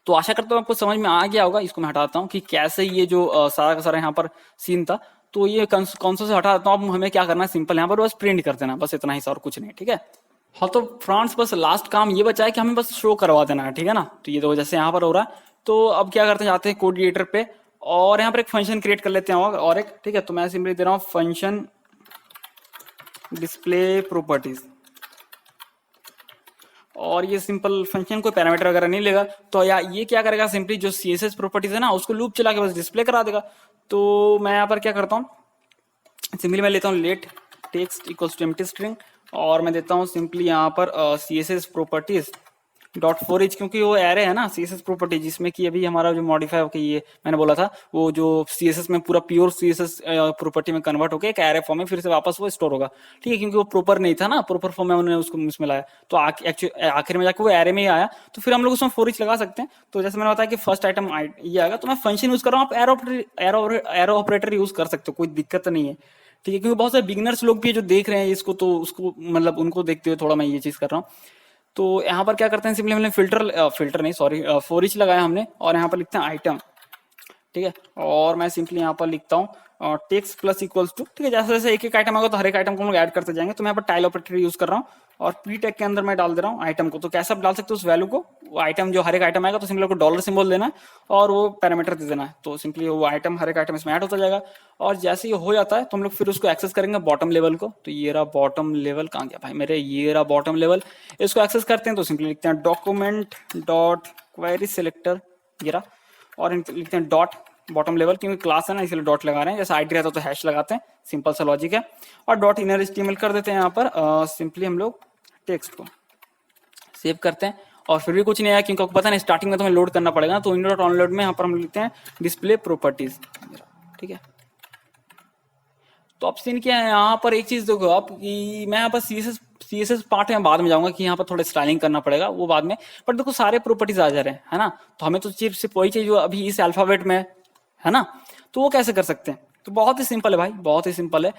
तो आशा करता हूँ आपको समझ में आ गया होगा। इसको मैं हटाता हूँ कि कैसे ये जो सारा का सारा यहाँ पर सीन था, तो ये कौन सा से हटा देता हूँ। अब हमें क्या करना है, सिंपल यहाँ पर बस प्रिंट कर देना, बस इतना ही सा और कुछ नहीं, ठीक है। हाँ तो फ्रांस बस लास्ट काम ये बचा है कि हमें बस शो करवा देना है, ठीक है ना। तो ये देखो जैसे यहाँ पर हो रहा है, तो अब क्या करते हैं, जाते हैं कोड एडिटर पे और यहाँ पर एक फंक्शन क्रिएट कर लेते हैं और एक, ठीक है। तो मैं सिंपली दे रहा हूँ फंक्शन डिस्प्ले प्रॉपर्टीज, और ये सिंपल फंक्शन कोई पैरामीटर वगैरह नहीं लेगा। तो या ये क्या करेगा, सिंपली जो सीएसएस प्रॉपर्टीज है ना उसको लूप चला के बस डिस्प्ले करा देगा। तो मैं यहाँ पर क्या करता हूँ, सिंपली मैं लेता हूँ let text equals to empty string, और मैं देता हूँ सिंपली यहाँ पर CSS properties dot for each, क्योंकि वो एरे है ना सीएसएस प्रॉपर्टी, जिसमें कि अभी हमारा जो मॉडिफाई होकर ये मैंने बोला था वो जो सीएसएस में पूरा प्योर सीएसएस प्रॉपर्टी में कन्वर्ट होकर एक एरे फॉर्म में फिर से वापस वो स्टोर होगा, ठीक है। क्योंकि वो प्रॉपर नहीं था ना, प्रॉपर फॉर्म में उन्होंने उसको उसमें लाया, तो आखिर में जाकर वो एरे में ही आया। तो फिर हम लोग उसमें फॉर ईच लगा सकते हैं। तो जैसे मैंने बताया कि फर्स्ट आइटम ये आएगा, तो मैं फंक्शन यूज कर रहा हूँ, आप एरो ऑपरेटर यूज कर सकते हो, कोई दिक्कत नहीं है, ठीक है। क्योंकि बहुत सारे बिगिनर्स लोग भी जो देख रहे हैं इसको, तो उसको मतलब उनको देखते हुए थोड़ा मैं ये चीज कर रहा हूँ। तो यहाँ पर क्या करते हैं, सिंपली हमने फिल्टर नहीं सॉरी फॉर ईच लगाया हमने, और यहाँ पर लिखते हैं आइटम, ठीक है। और मैं सिंपली यहाँ पर लिखता हूँ टेक्स्ट प्लस इक्वल्स टू, ठीक है। जैसे जैसे एक एक आइटम आएगा तो हर एक आइटम को हम लोग ऐड करते जाएंगे। तो मैं यहाँ पर टाइल ऑपरेटर यूज कर रहा हूँ, और पी टैग के अंदर मैं डाल दे रहा हूँ आइटम को। तो कैसे आप डाल सकते हो उस वैल्यू को, वो आइटम जो हर एक आइटम आएगा तो सिंपली आपको डॉलर सिंबल देना है और वो पैरामीटर दे देना है। तो सिंपली वो आइटम हर एक आइटम इसमें ऐड होता जाएगा, और जैसे ये हो जाता है तो हम लोग फिर उसको एक्सेस करेंगे बॉटम लेवल को। तो ये रहा बॉटम लेवल, कहाँ गया भाई मेरे, ये रहा बॉटम लेवल। इसको एक्सेस करते हैं तो सिंपली लिखते हैं डॉक्यूमेंट डॉट क्वेरी सिलेक्टर, ये रहा, और लिखते हैं डॉट बॉटम लेवल, क्योंकि क्लास है ना इसलिए डॉट लगा रहे हैं, जैसे आईडी रहता तो हैश लगाते हैं, सिंपल सा लॉजिक है। और डॉट इनर एचटीएमएल कर देते हैं यहाँ पर, सिंपली हम लोग टेक्स्ट को सेव करते हैं। और फिर भी कुछ नहीं आया, क्योंकि आपको पता नहीं स्टार्टिंग में तो हमें लोड करना पड़ेगा। तो विंडो डॉट ऑनलोड में यहाँ पर हम लिखते हैं डिस्प्ले प्रॉपर्टीज, ठीक है। तो अब सीन क्या है यहाँ पर, एक चीज देखो आप कि मैं यहाँ पर सीएसएस पार्ट में बाद में जाऊंगा कि यहाँ पर थोड़ा स्टाइलिंग करना पड़ेगा, वो बाद में। पर देखो सारे प्रॉपर्टीज आ जा रहे हैं, है ना। तो हमें तो सिर्फ वही चाहिए जो अभी इस अल्फाबेट में है ना। तो वो कैसे कर सकते हैं, तो बहुत ही सिंपल है भाई, बहुत ही सिंपल है।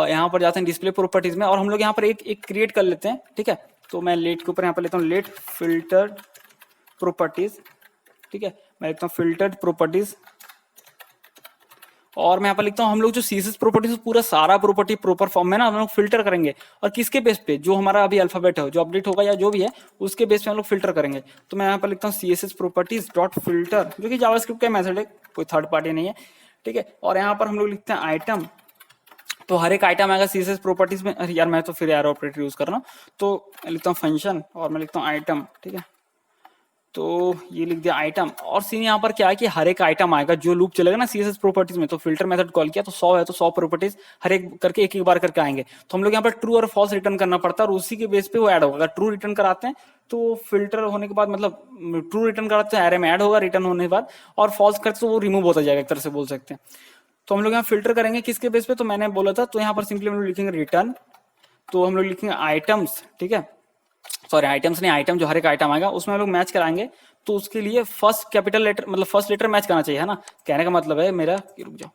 यहाँ पर जाते हैं डिस्प्ले प्रॉपर्टीज में, और हम लोग यहाँ पर एक क्रिएट कर लेते हैं, ठीक है। तो मैं लेट के ऊपर यहाँ पर लेता हूँ लेट फिल्टर्ड प्रॉपर्टीज, ठीक है। मैं लिखता हूँ फिल्टर्ड प्रॉपर्टीज, और मैं यहाँ पर लिखता हूँ हम लोग जो सीएसएस प्रॉपर्टीज पूरा सारा प्रॉपर्टी प्रॉपर फॉर्म में ना हम लोग फिल्टर करेंगे, और किसके बेस पे, जो हमारा अभी अल्फाबेट है जो अपडेट होगा या जो भी है उसके बेस पे हम लोग फिल्टर करेंगे। तो मैं यहाँ पर लिखता हूँ सीएसएस प्रॉपर्टीज डॉट फिल्टर, जो कि जावास्क्रिप्ट का मेथड है, कोई थर्ड पार्टी नहीं है, ठीक है। और यहाँ पर हम लोग लिखते हैं आइटम, तो हर एक आइटम आएगा सीएसएस प्रॉपर्टीज में। अरे यार मैं तो फिर एरो ऑपरेटर यूज कर रहा हूँ, तो लिखता हूँ फंक्शन और मैं लिखता हूँ आइटम, ठीक है। तो ये लिख दिया आइटम, और सीन यहाँ पर क्या है कि हर एक आइटम आएगा जो लूप चलेगा ना सीएसएस प्रॉपर्टीज में। तो फिल्टर मेथड कॉल किया तो 100 है तो 100 प्रॉपर्टीज हर एक करके एक एक बार करके आएंगे। तो हम लोग यहाँ पर ट्रू और फॉल्स रिटर्न करना पड़ता है, और उसी के बेस पे वो ऐड होगा। ट्रू रिटर्न कराते हैं तो फिल्टर होने के बाद, मतलब ट्रू रिटर्न कराते हैं एरे में ऐड होगा रिटर्न होने के बाद, और फॉल्स करते तो वो रिमूव होता जाएगा, एक तरह से बोल सकते हैं। तो हम लोग यहाँ फिल्टर करेंगे किसके बेस पे, तो मैंने बोला था, तो यहाँ पर सिंपली हम लोग लिखेंगे रिटर्न, तो हम लोग लिखेंगे आइटम्स, ठीक है। सॉरी आइटम्स नहीं, आइटम जो हर एक आइटम आएगा उसमें हम लोग मैच कराएंगे। तो उसके लिए फर्स्ट कैपिटल लेटर, मतलब फर्स्ट लेटर मैच करना चाहिए, है ना। कहने का मतलब है मेरा, रुक जाओ,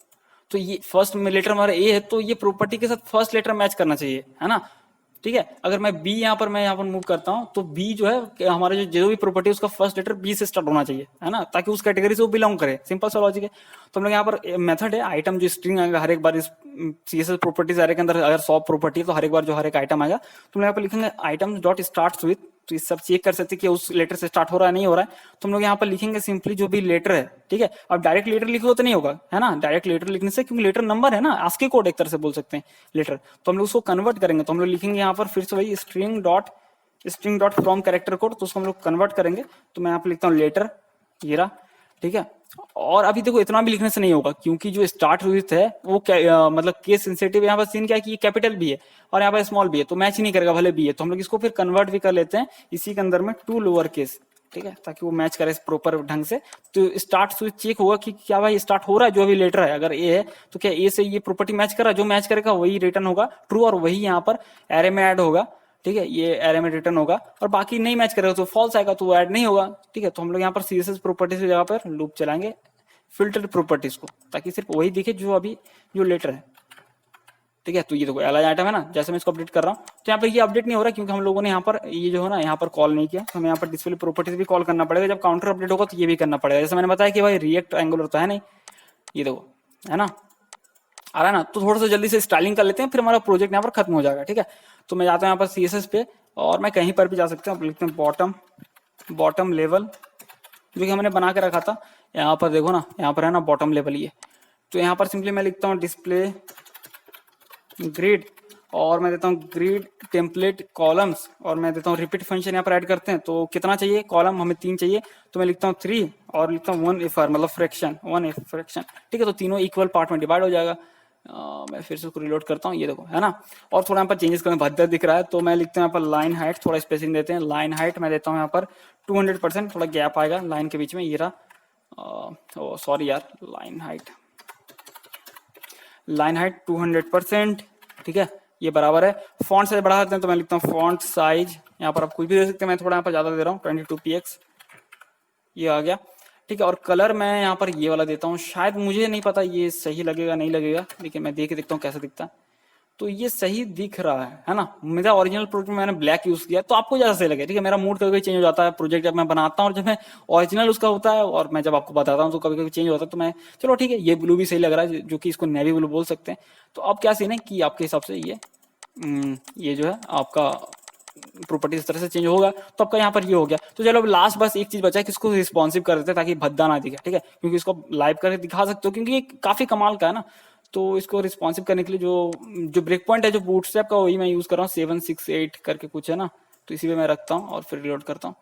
तो ये फर्स्ट लेटर हमारा ए है, तो ये प्रॉपर्टी के साथ फर्स्ट लेटर मैच करना चाहिए, है ना। ठीक है, अगर मैं बी यहाँ पर मूव करता हूँ, तो बी जो है कि हमारा जो भी प्रॉपर्टी है उसका फर्स्ट लेटर बी से स्टार्ट होना चाहिए, है ना, ताकि उस कैटेगरी से वो बिलोंग करे। सिंपल सा लॉजिक है। तो हम लोग यहाँ पर मेथड है आइटम, जो स्ट्रिंग आएगा हर एक बार इस सीएसएस प्रॉपर्टीज एरे के अंदर, अगर 100 प्रॉपर्टी है तो हर एक बार जो हर एक आइटम आएगा, तो हम यहाँ पर लिखेंगे आइटम डॉट स्टार्ट विथ, तो इस सब चेक कर सकते हैं कि उस लेटर से स्टार्ट हो रहा है नहीं हो रहा है। तो हम लोग यहाँ पर लिखेंगे सिंपली जो भी लेटर है, ठीक है। अब डायरेक्ट लेटर लिखोगे तो नहीं होगा, है ना, डायरेक्ट लेटर लिखने से, क्योंकि लेटर नंबर है ना, आस्की कोड एक तरह से बोल सकते हैं लेटर, तो हम लोग उसको कन्वर्ट करेंगे। तो हम लोग लिखेंगे यहाँ पर फिर से वही string dot from character code, तो उसको हम लोग कन्वर्ट करेंगे। तो मैं यहाँ पे लिखता हूँ लेटर, ये रहा, ठीक है। और अभी देखो इतना भी लिखने से नहीं होगा, क्योंकि जो स्टार्ट विथ है वो मतलब केस सेंसिटिव, यहाँ पर सीन क्या है कि कैपिटल भी है और यहाँ पर स्मॉल भी है, तो मैच ही नहीं करेगा भले भी है। तो हम लोग इसको फिर कन्वर्ट भी कर लेते हैं इसी के अंदर में टू लोअर केस, ठीक है, ताकि वो मैच करे प्रॉपर ढंग से। तो स्टार्ट से चेक होगा कि क्या भाई स्टार्ट हो रहा है, जो अभी लेटर है अगर ए है तो क्या ए से ये प्रॉपर्टी मैच कर रहा है, जो मैच करेगा वही रिटर्न होगा ट्रू, और वही यहाँ पर एरे में ऐड होगा, ठीक है, ये एरे में रिटर्न होगा। और बाकी नहीं मैच करेगा तो फॉल्स आएगा, तो वो ऐड नहीं होगा, ठीक है। तो हम लोग यहाँ पर सीएसएस प्रॉपर्टीज की जगह पर लूप चलाएंगे फिल्टर प्रॉपर्टीज को, ताकि सिर्फ वही दिखे जो अभी जो लेटर है, ठीक है। तो ये देखो एलाइज आइटम है ना, जैसे मैं इसको अपडेट कर रहा हूँ तो यहाँ पर ये अपडेट नहीं हो रहा, क्योंकि हम लोगों ने यहाँ पर ये जो है ना यहाँ पर कॉल नहीं किया। तो हमें यहाँ पर डिस्प्ले प्रॉपर्टीज भी कॉल करना पड़ेगा, जब काउंटर अपडेट होगा तो ये भी करना पड़ेगा। जैसे मैंने बताया कि भाई रिएक्ट एंगुलर तो है नहीं, ये देखो है ना, आ रहा है ना। तो थोड़ा सा जल्दी से स्टाइलिंग कर लेते हैं, फिर हमारा प्रोजेक्ट यहाँ पर खत्म हो जाएगा, ठीक है। तो मैं जाता हूँ यहाँ पर सीएसएस पे, और मैं कहीं पर भी जा सकता हूँ, लिखते हैं बॉटम लेवल, जो कि हमने बना के रखा था। यहाँ पर देखो ना, यहाँ पर है ना बॉटम लेवल ये। तो यहाँ पर सिंपली मैं लिखता हूँ डिस्प्ले ग्रिड, और मैं देता हूँ ग्रिड टेम्पलेट कॉलम्स, और मैं देता हूँ रिपीट फंक्शन यहाँ पर ऐड करते हैं। तो कितना चाहिए कॉलम, हमें 3 चाहिए, तो मैं लिखता हूँ 3 और लिखता हूँ 1 FR मतलब फ्रैक्शन, 1 F फ्रैक्शन, ठीक है। तो तीनों इक्वल पार्ट में डिवाइड हो जाएगा। मैं फिर से उसको रिलोड करता हूँ, ये देखो है ना। और थोड़ा यहाँ पर चेंजेस करें, भद्दा दिख रहा है, तो मैं लिखता हूँ यहाँ पर लाइन हाइट, थोड़ा स्पेसिंग देते हैं। लाइन हाइट मैं देता हूँ यहाँ पर 200%, थोड़ा गैप आएगा लाइन के बीच में, ये रहा। सॉरी यार, लाइन हाइट 200%, ठीक है, ये बराबर है। फॉन्ट साइज बढ़ा सकते हैं, तो मैं लिखता हूँ फॉन्ट साइज, यहाँ पर आप कुछ भी दे सकते हैं, मैं थोड़ा यहाँ पर ज्यादा दे रहा हूँ 22px, ये आ गया, ठीक है। और कलर मैं यहाँ पर ये वाला देता हूँ, शायद मुझे नहीं पता ये सही लगेगा नहीं लगेगा, लेकिन मैं देख के देखता हूँ कैसा दिखता है। तो ये सही दिख रहा है ना। मेरा ओरिजिनल प्रोजेक्ट में मैंने ब्लैक यूज किया, तो आपको ज्यादा सही लगे, ठीक है। मेरा मूड कभी कभी चेंज हो जाता है प्रोजेक्ट जब मैं बनाता हूँ, और जब मैं ओरिजिनल उसका होता है और मैं जब आपको बताता हूँ तो कभी कभी चेंज होता है। तो मैं चलो ठीक है, ये ब्लू भी सही लग रहा है, जो कि इसको नेवी ब्लू बोल सकते हैं। तो अब क्या सीन है कि आपके हिसाब से ये जो है आपका प्रॉपर्टी इस तरह से चेंज होगा, तो आपका यहाँ पर ये हो गया। तो चलो अब लास्ट बस एक चीज बचा है कि इसको रिस्पॉन्सिव कर देते हैं, ताकि भद्दा ना दिखे, ठीक है, क्योंकि इसको लाइव करके दिखा सकते हो, क्योंकि ये काफी कमाल का है ना। तो इसको रिस्पॉन्सिव करने के लिए जो ब्रेक पॉइंट है जो बूटस्ट्रैप का, वही मैं यूज कर रहा हूँ, 768 करके कुछ है ना, तो इसी पे मैं रखता हूँ और फिर रिलोड करता हूँ,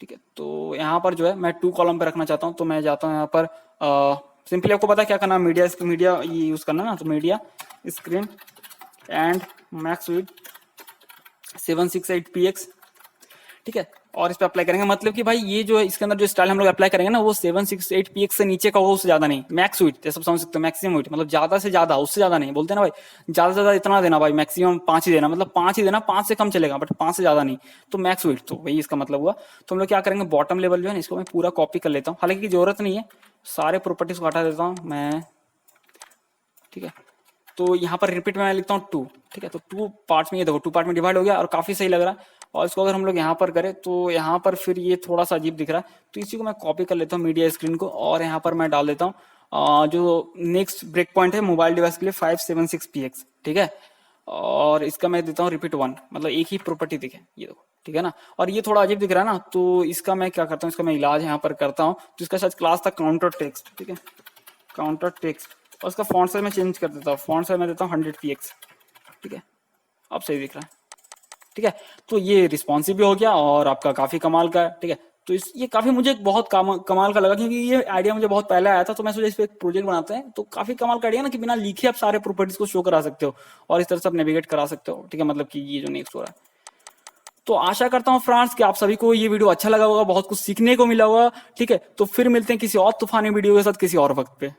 ठीक है। तो यहाँ पर जो है मैं 2 कॉलम पे रखना चाहता हूँ, तो मैं जाता हूँ यहाँ पर सिंपली आपको पता क्या करना, मीडिया ये यूज करना ना, तो media screen and max width 768px, ठीक है। और इस पे अप्लाई करेंगे, मतलब कि भाई ये जो है इसके अंदर जो स्टाइल हम लोग अप्लाई करेंगे ना, वो 768px से नीचे का होगा, उससे ज्यादा नहीं। मैक्स विड्थ जैसे समझ सकते हो, मैक्सिमम विड्थ मतलब ज्यादा से ज्यादा, उससे ज्यादा नहीं बोलते ना भाई, ज्यादा से ज्यादा इतना देना भाई, मैक्सिमम 5 ही देना, मतलब 5 ही देना, 5 से कम चलेगा बट 5 से ज्यादा नहीं। तो मैक्स विड्थ, तो वही इसका मतलब हुआ। तो हम लोग क्या करेंगे, बॉटम लेवल जो है इसको मैं पूरा कॉपी कर लेता हूँ, हालांकि जरूरत नहीं है, सारे प्रॉपर्टीज को हटा देता हूँ मैं, ठीक है। तो यहाँ पर रिपीट में मैं लिखता हूँ 2, ठीक है। तो 2 पार्ट्स में, ये देखो 2 पार्ट में डिवाइड हो गया और काफी सही लग रहा है। और इसको अगर हम लोग यहाँ पर करें तो यहाँ पर फिर ये थोड़ा सा अजीब दिख रहा है, तो इसी को मैं कॉपी कर लेता हूँ मीडिया स्क्रीन को, और यहाँ पर मैं डाल देता हूँ जो नेक्स्ट ब्रेक पॉइंट है मोबाइल डिवाइस के लिए 576px, ठीक है। और इसका मैं देता हूँ रिपीट 1, मतलब एक ही प्रॉपर्टी दिखे, ये देखो, ठीक है ना। और ये थोड़ा अजीब दिख रहा है ना, तो इसका मैं क्या करता हूँ, इसका मैं इलाज यहाँ पर करता हूँ। तो इसका शायद क्लास था काउंटर टेक्स्ट, ठीक है, काउंटर टेक्स्ट, और उसका फॉन्ट साइज मैं चेंज कर देता हूँ, फॉन्ट साइज मैं देता हूँ 100px, ठीक है। अब सही दिख रहा है, ठीक है। तो ये रिस्पॉन्सिव भी हो गया और आपका काफी कमाल का है, ठीक है। तो ये काफी मुझे बहुत कमाल का लगा, क्योंकि ये आइडिया मुझे बहुत पहले आया था, तो मैं सोचा इस पे एक प्रोजेक्ट बनाते हैं। तो काफी कमाल का आइडिया ना, कि बिना लिखे आप सारे प्रॉपर्टीज को शो करा सकते हो और इस तरह से आप नेविगेट करा सकते हो, ठीक है। मतलब कि ये जो नेक्स्ट हो रहा है, तो आशा करता हूँ फ्रेंड्स कि आप सभी को ये वीडियो अच्छा लगा होगा, बहुत कुछ सीखने को मिला होगा, ठीक है। तो फिर मिलते हैं किसी और तूफानी वीडियो के साथ किसी और वक्त पे।